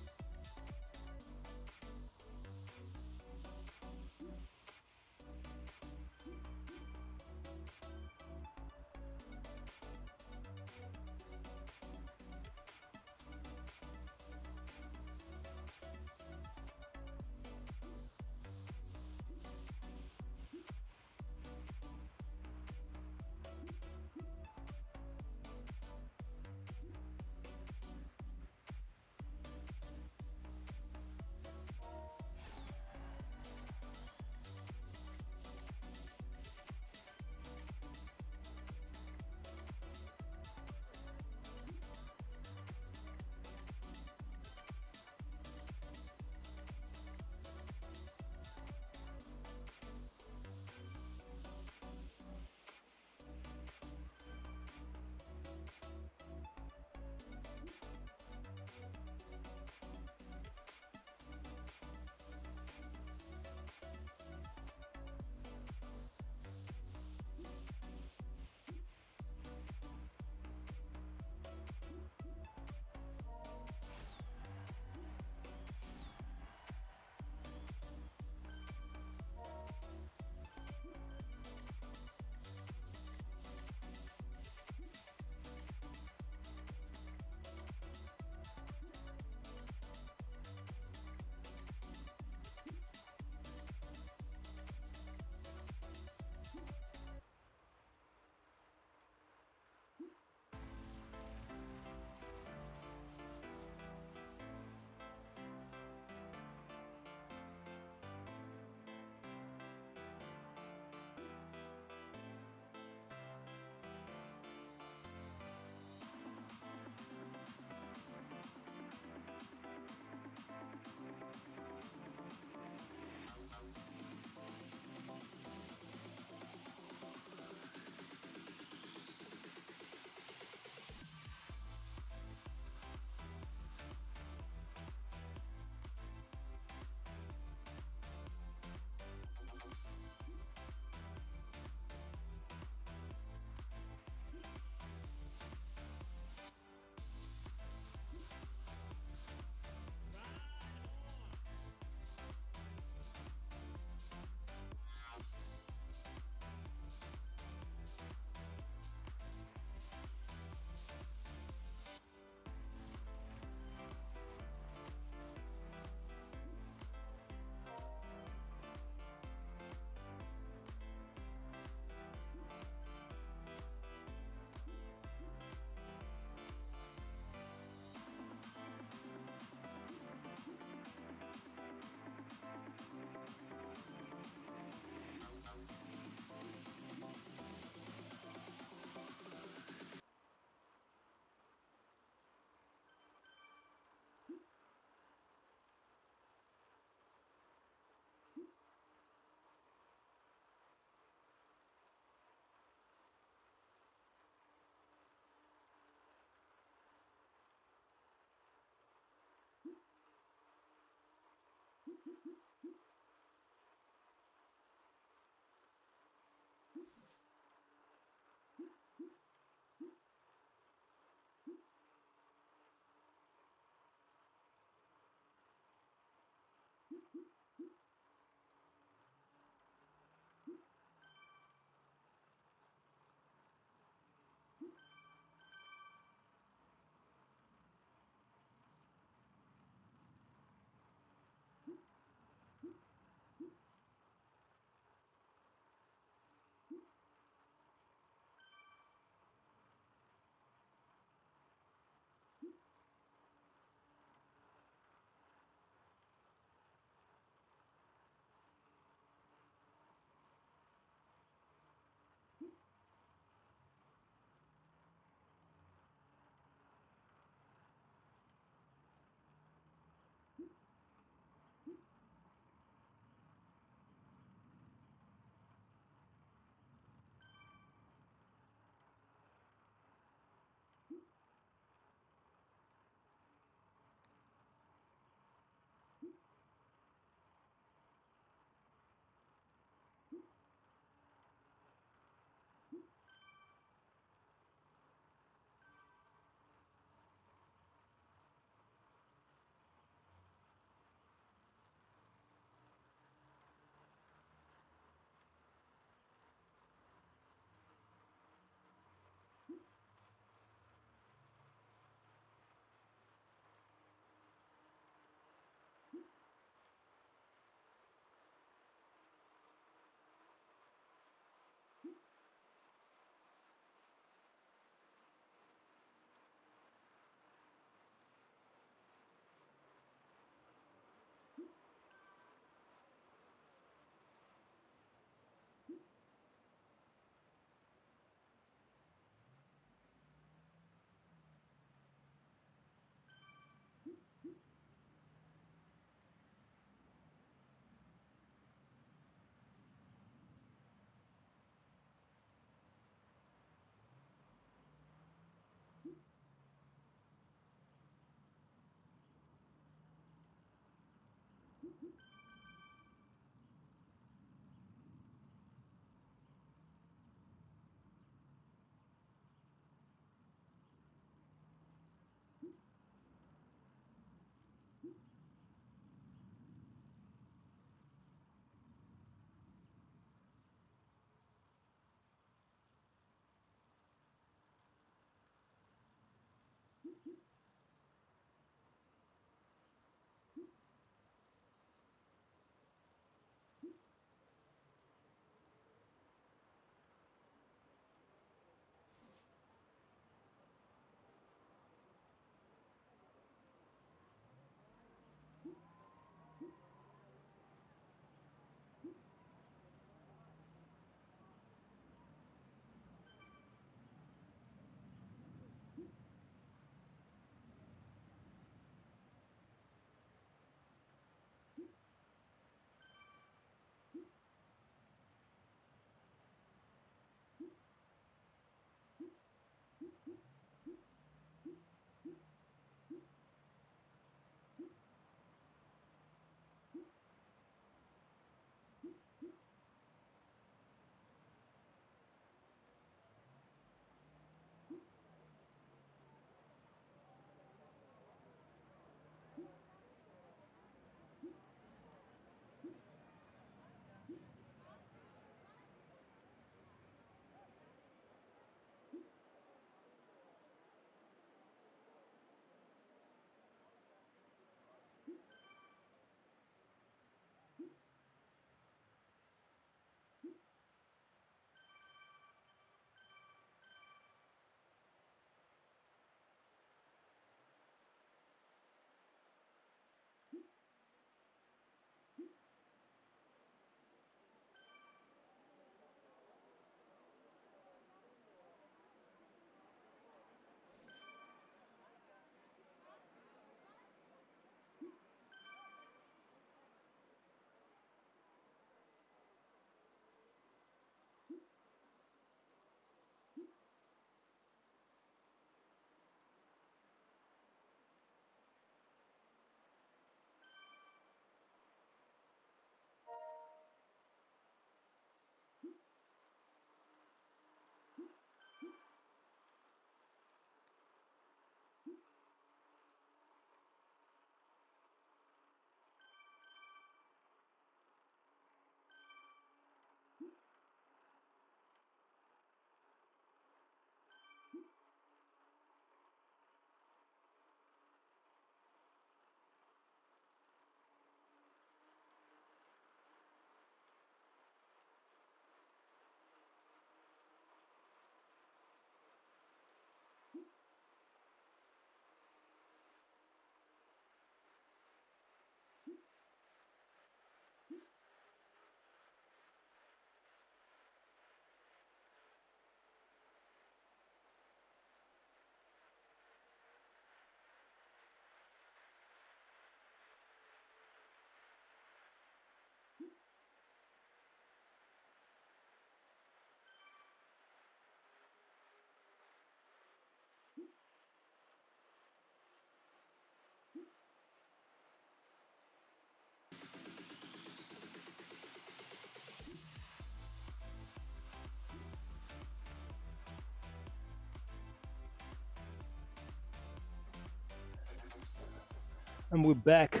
And we're back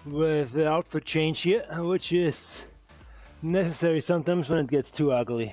with the outfit change here, which is necessary sometimes when it gets too ugly.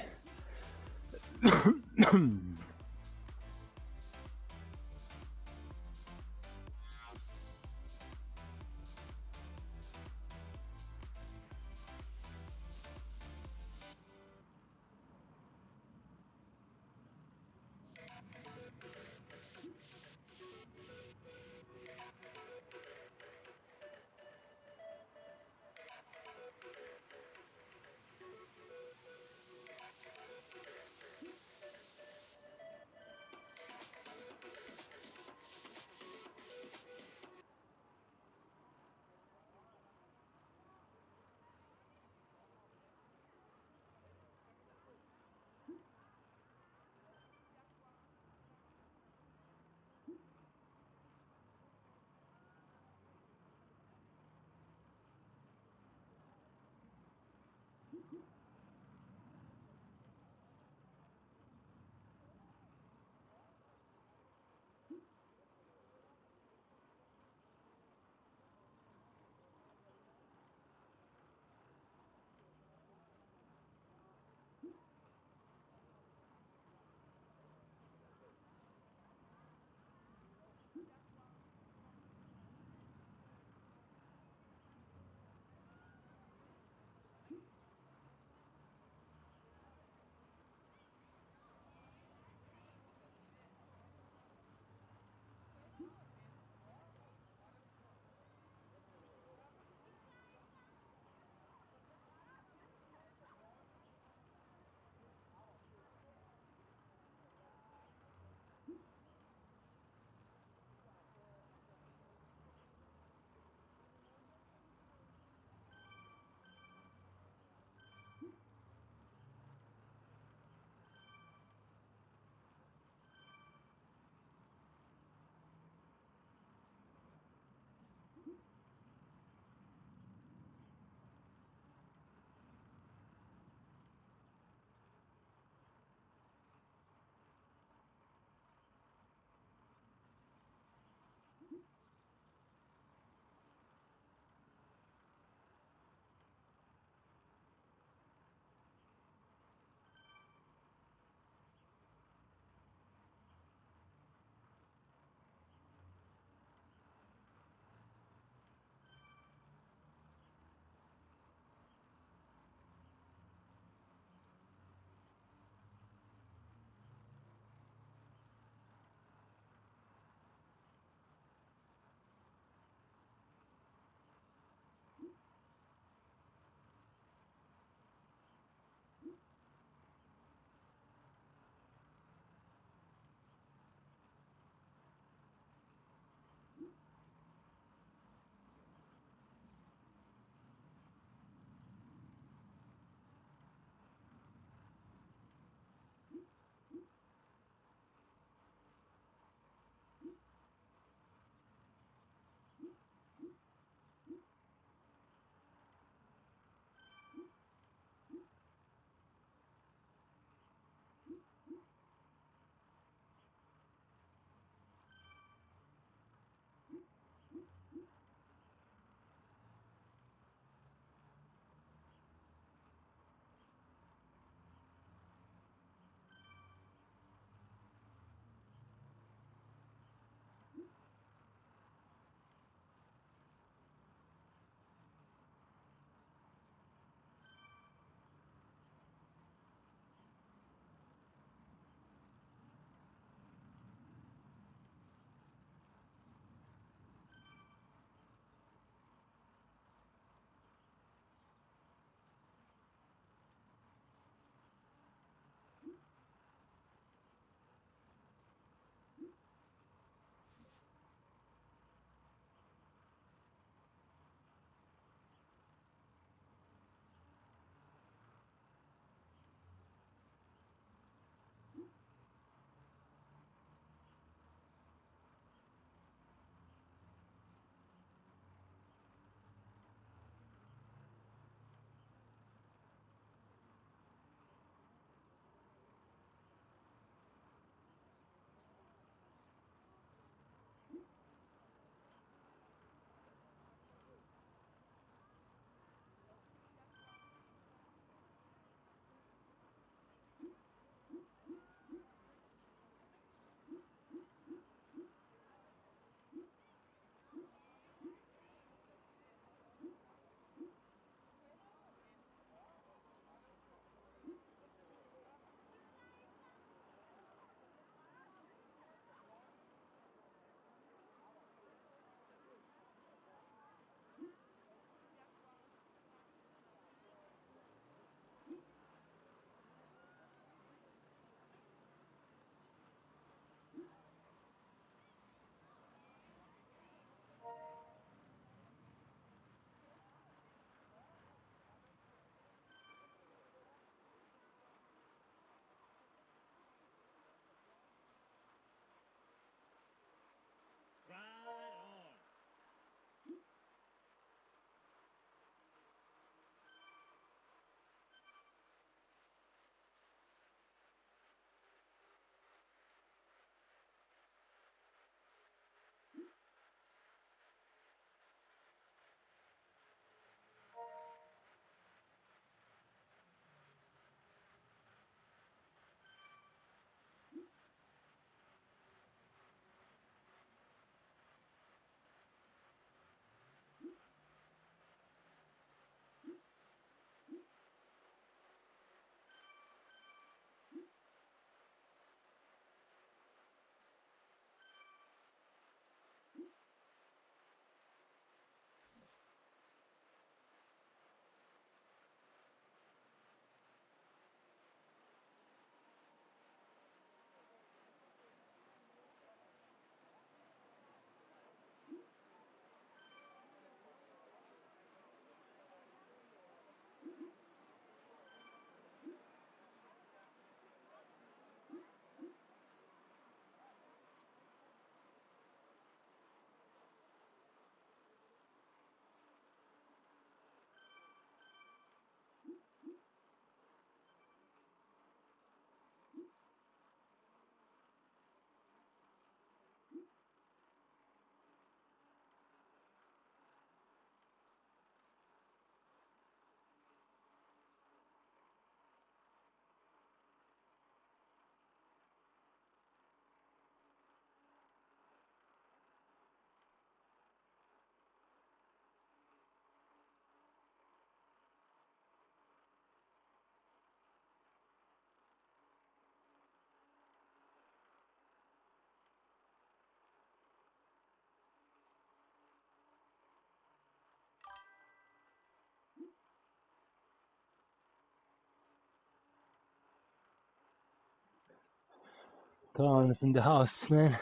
Colin is in the house, man.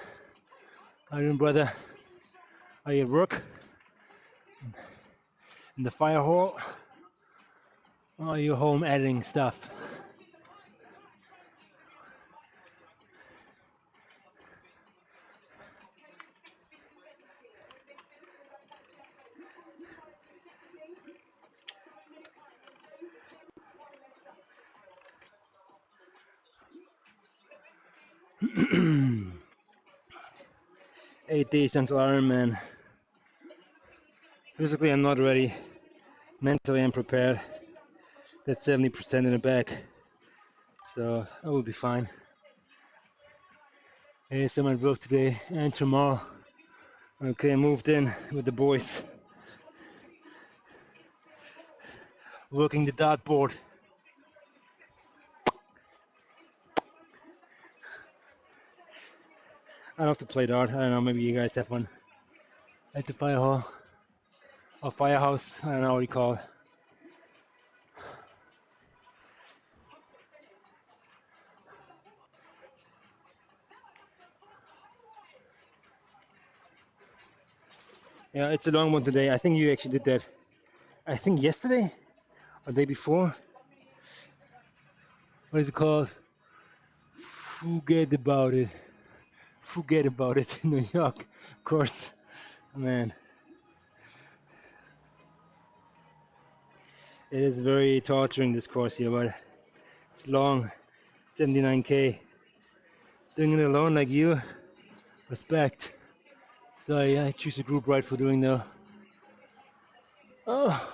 How you doing, brother? Are you at work? In the fire hall? Or are you home editing stuff? Eight days until Ironman. Physically, I'm not ready. Mentally, I'm prepared. That's 70% in the bag, so I will be fine. Hey, so I work today and tomorrow. Okay, I moved in with the boys, working the dartboard. I don't have to play dart. I don't know. Maybe you guys have one at the fire hall or firehouse. I don't know what you call it. Yeah, it's a long one today. I think you actually did that. I think yesterday or the day before. What is it called? Fuhgeddaboudit. Fuhgeddaboudit in New York, of course. Man, it is very torturing, this course here, but it's long, 79k. Doing it alone like you, respect. So yeah, I choose a group ride for doing though. Oh,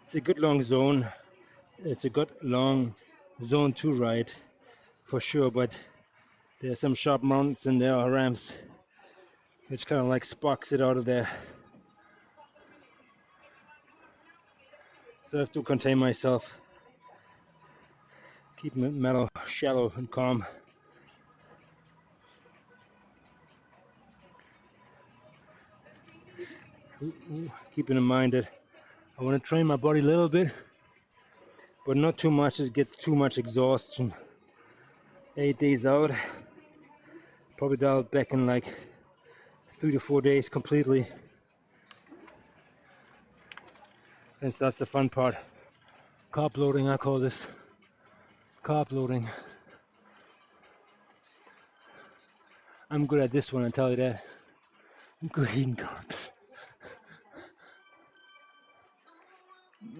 it's a good long zone. It's a good long zone 2 ride for sure, but there are some sharp mountains and there are ramps which kind of like sparks it out of there. So I have to contain myself, keep metal shallow and calm. Keeping in mind that I want to train my body a little bit, but not too much. It gets too much exhaustion. 8 days out, probably dial back in like 3 to 4 days completely. And so that's the fun part. Carb loading, I call this. Carb loading. I'm good at this one, I tell you that. I'm good at eating carbs.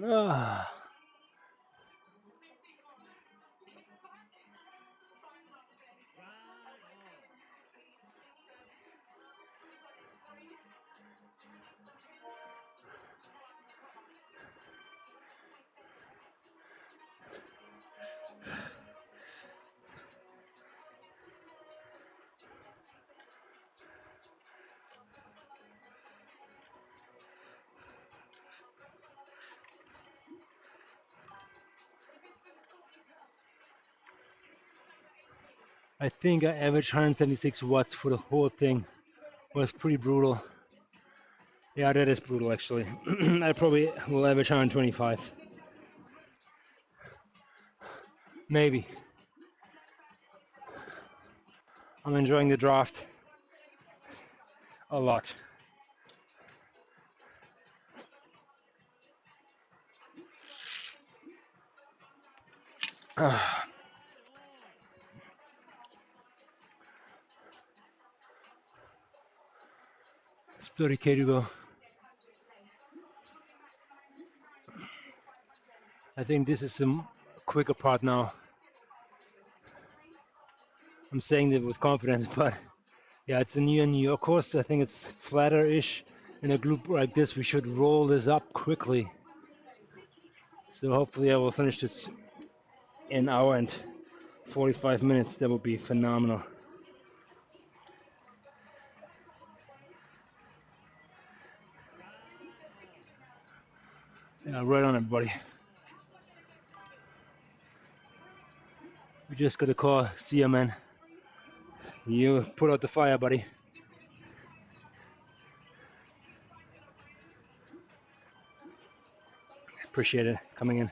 Ah. I think I averaged 176 watts for the whole thing. Was pretty brutal. Yeah, that is brutal actually. I probably will average 125. Maybe. I'm enjoying the draft a lot. It's 30k to go. I think this is the quicker part now. I'm saying that with confidence, but yeah, it's a New York course. I think it's flatter-ish. In a group like this, we should roll this up quickly. So hopefully I will finish this in an hour and 45 minutes. That would be phenomenal. Yeah, right on, everybody. We just got a call. See ya, man. You put out the fire, buddy. Appreciate it coming in.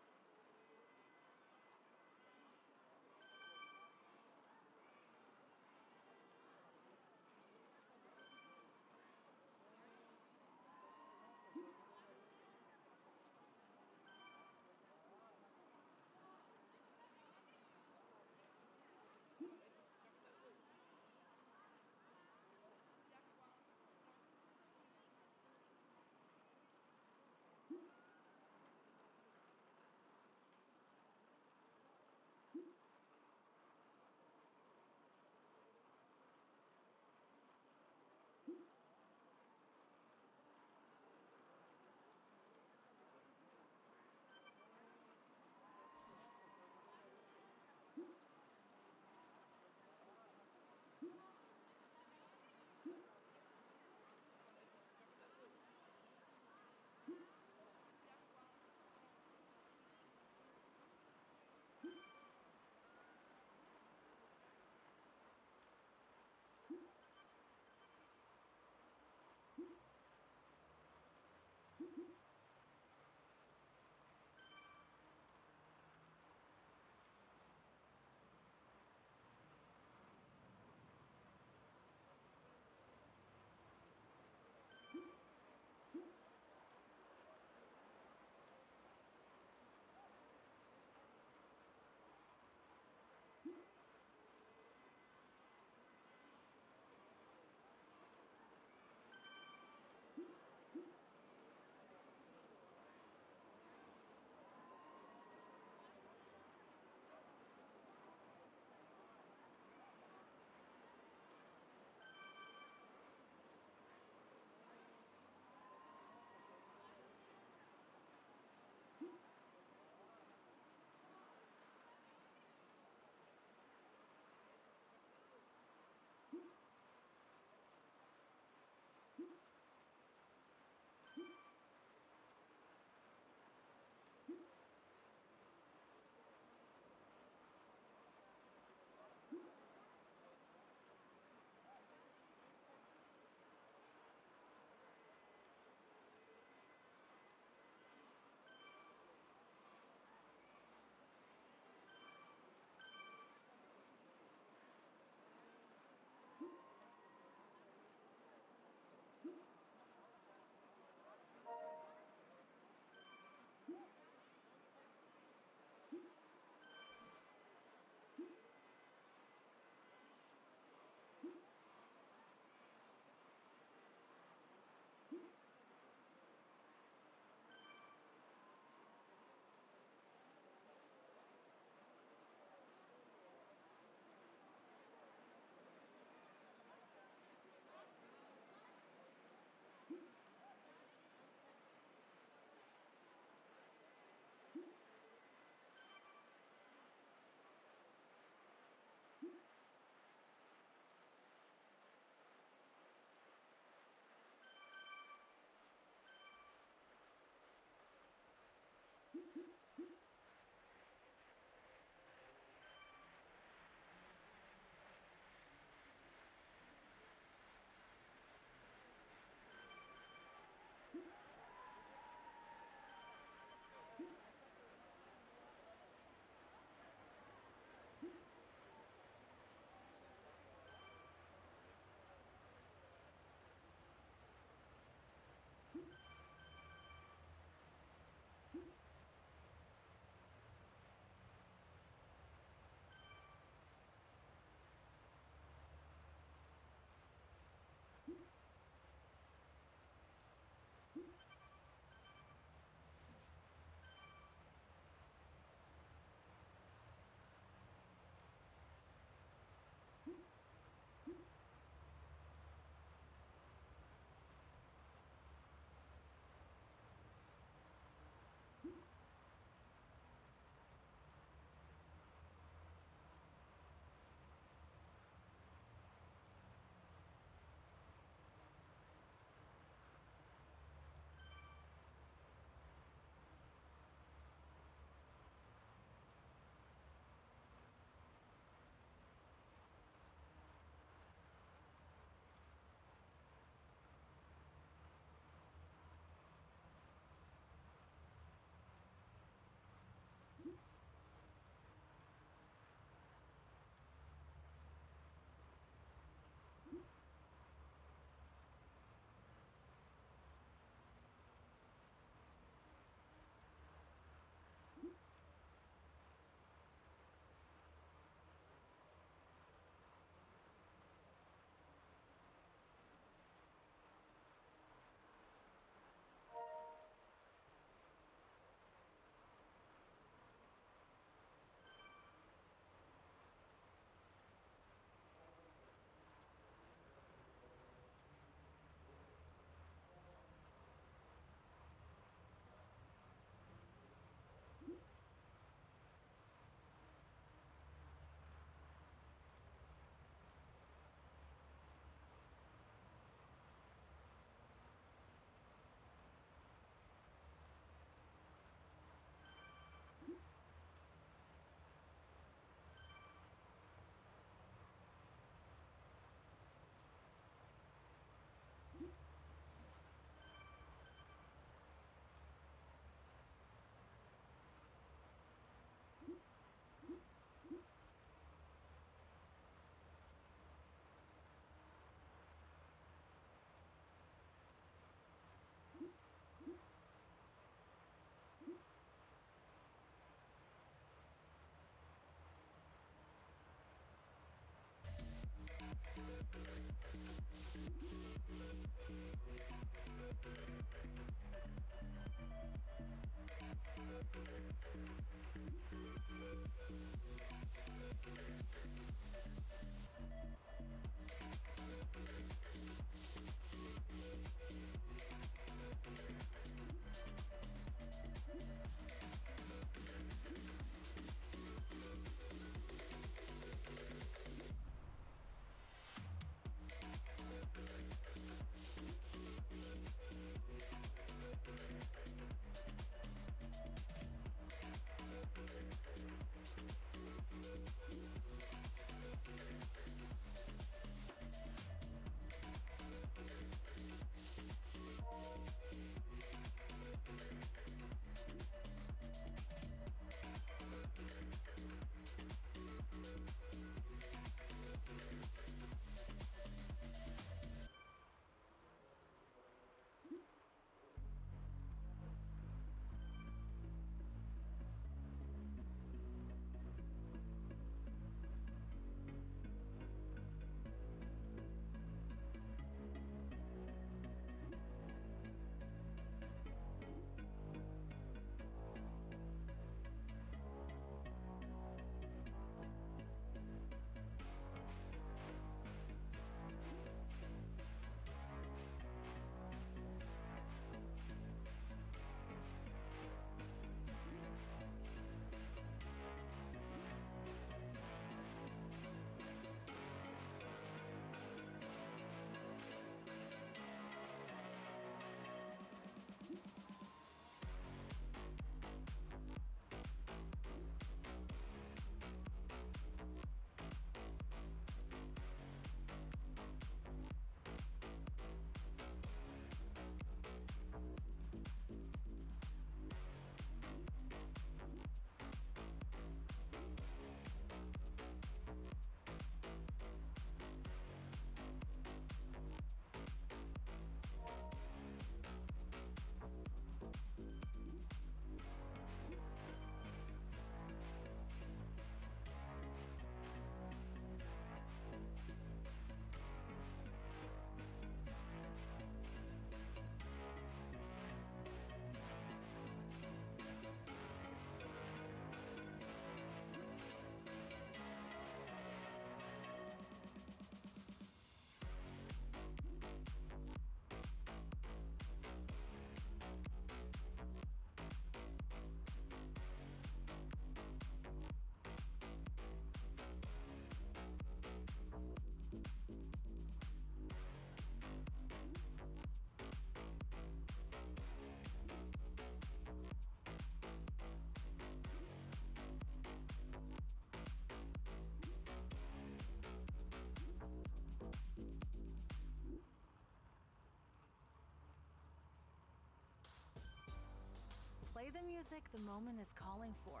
Play the music the moment is calling for,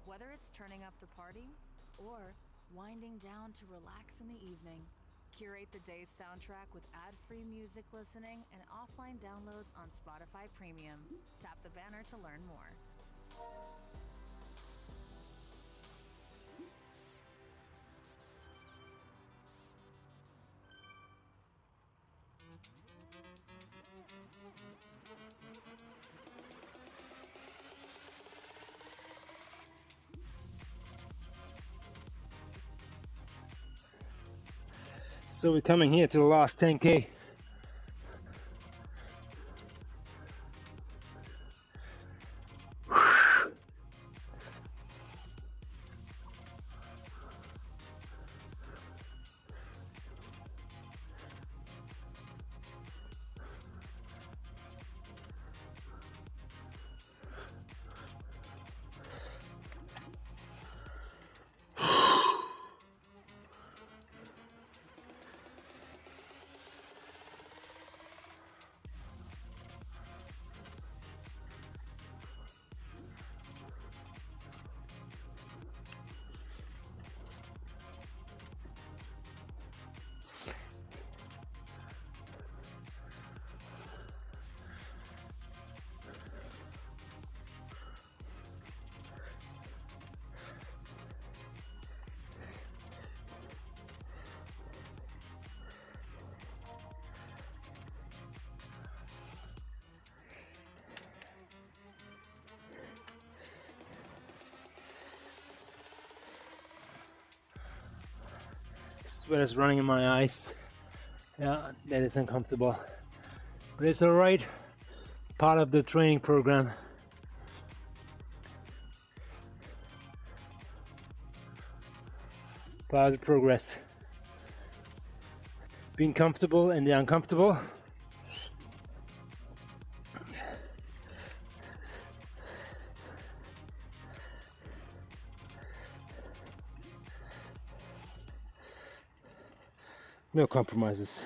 whether it's turning up the party or winding down to relax in the evening. Curate the day's soundtrack with ad-free music listening and offline downloads on Spotify Premium. Tap the banner to learn more. So we're coming here to the last 10K. Sweat is running in my eyes. Yeah, that is uncomfortable. But it's alright. Part of the training program. Part of the progress. Being comfortable in the uncomfortable. No compromises.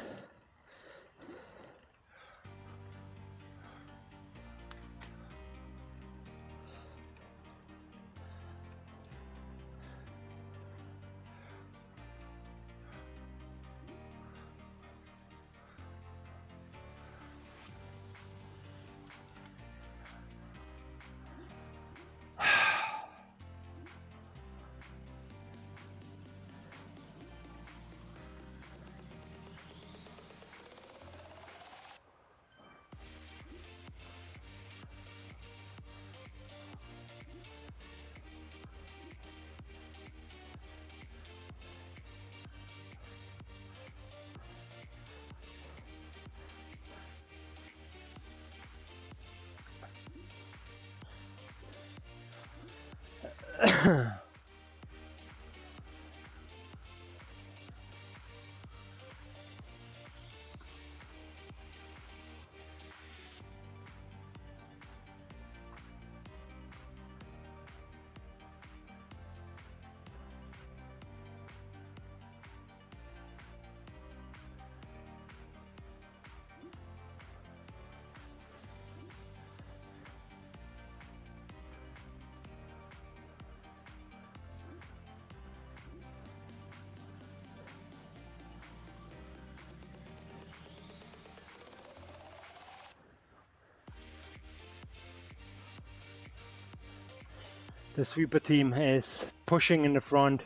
The sweeper team is pushing in the front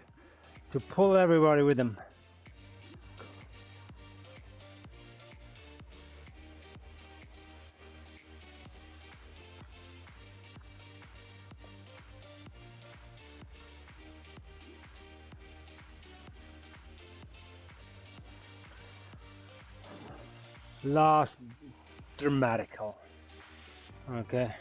to pull everybody with them. Last dramatical. Okay.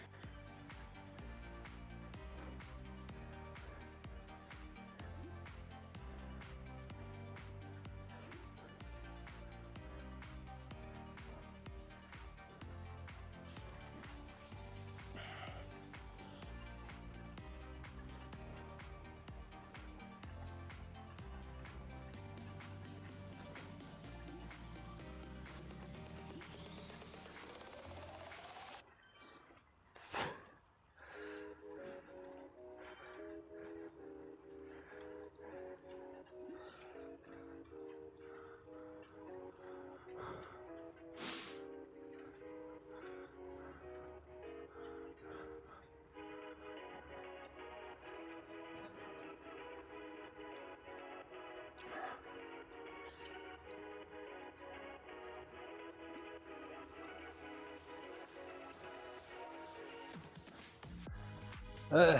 Uh,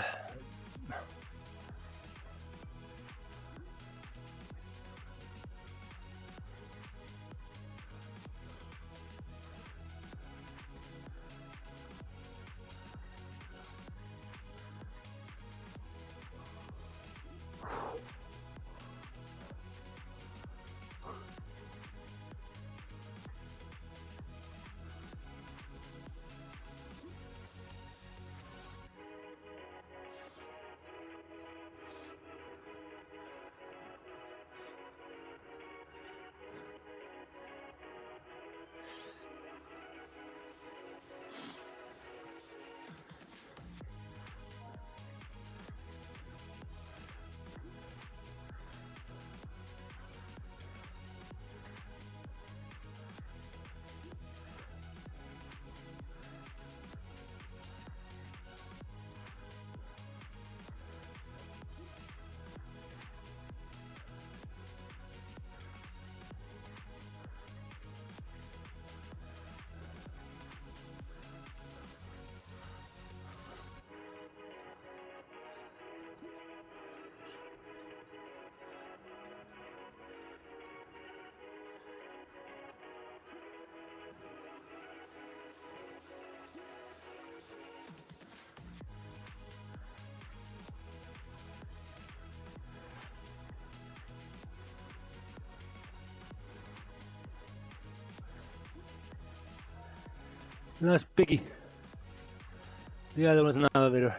That's Biggie. The other one's an elevator.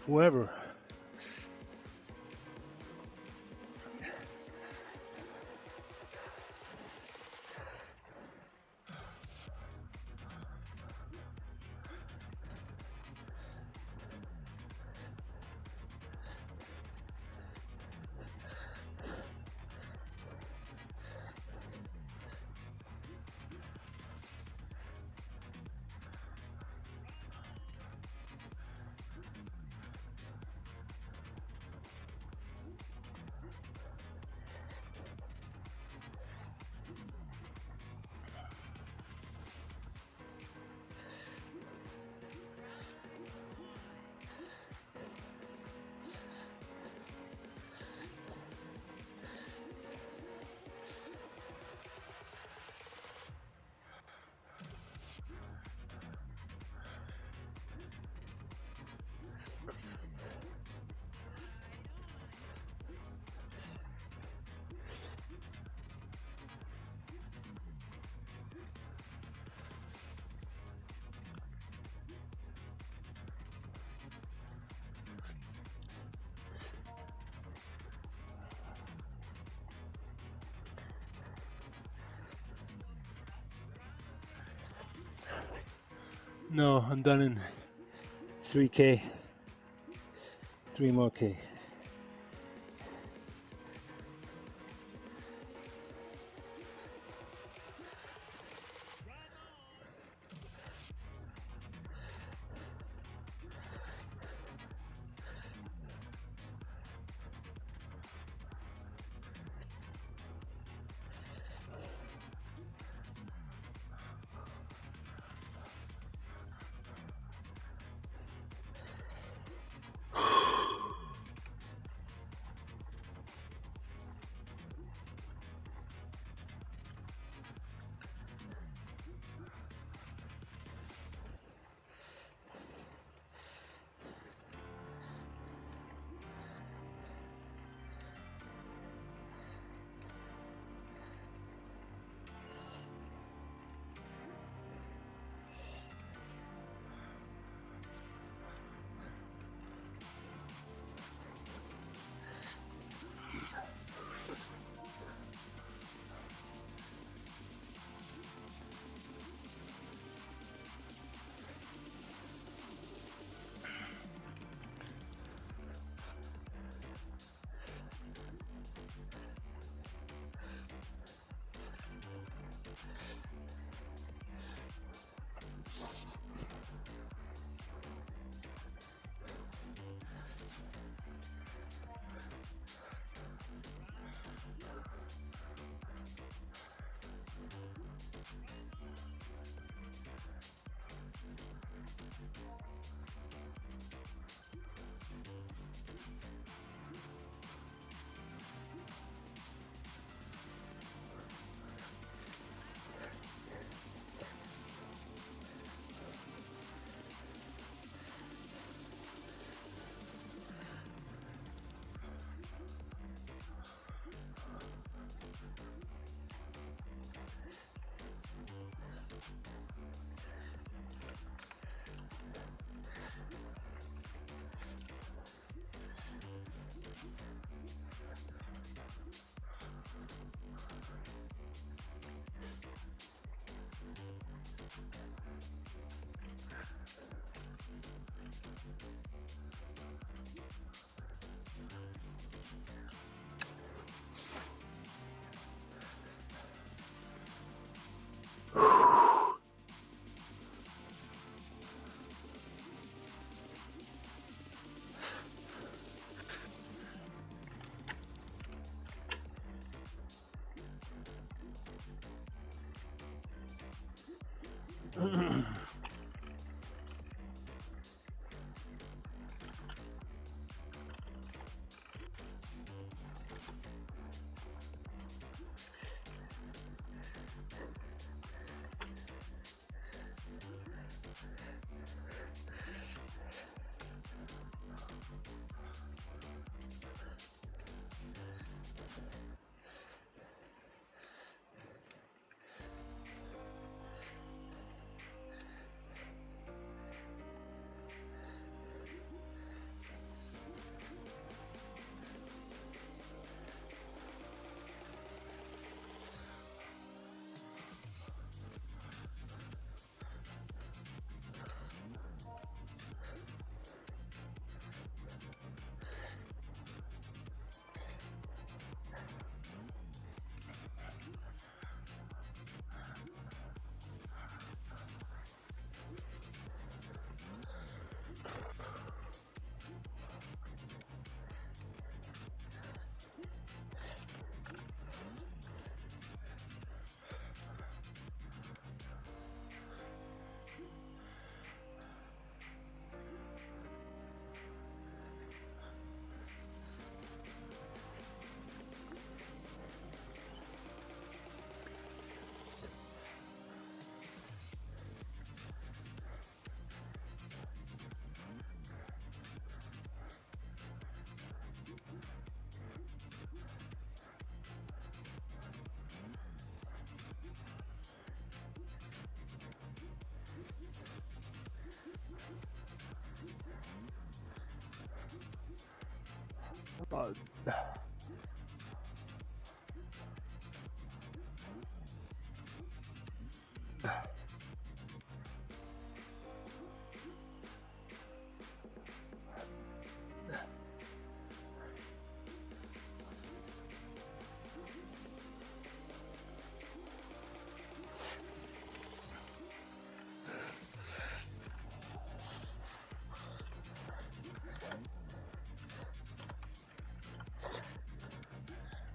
whoever. No, I'm done in 3K. 3 more K.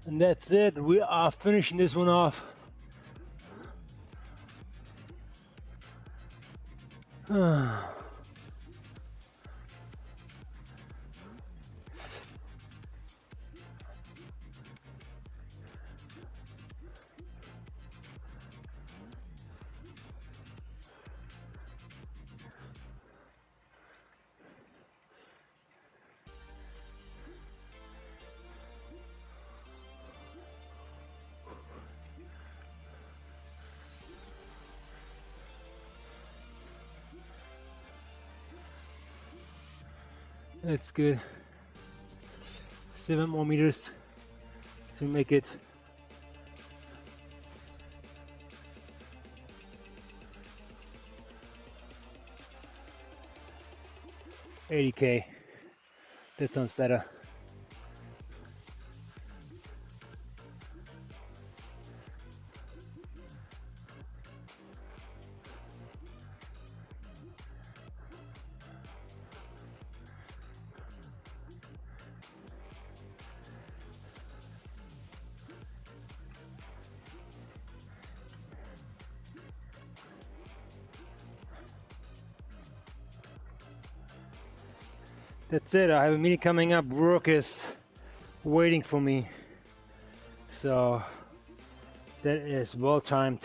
And that's it. We are finishing this one off. That's good. 7 more meters to make it. $80K. That sounds better. That's it. I have a meeting coming up. Work is waiting for me. So that is well timed.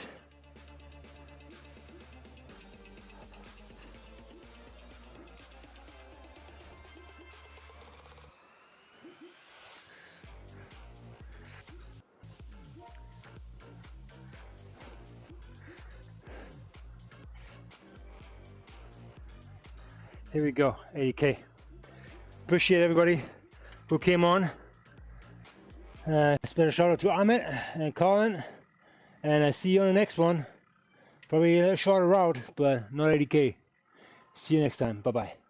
Here we go, 80K. Appreciate everybody who came on. Special shout out to Amit and Colin. And I see you on the next one. Probably a shorter route, but not 80K. See you next time. Bye-bye.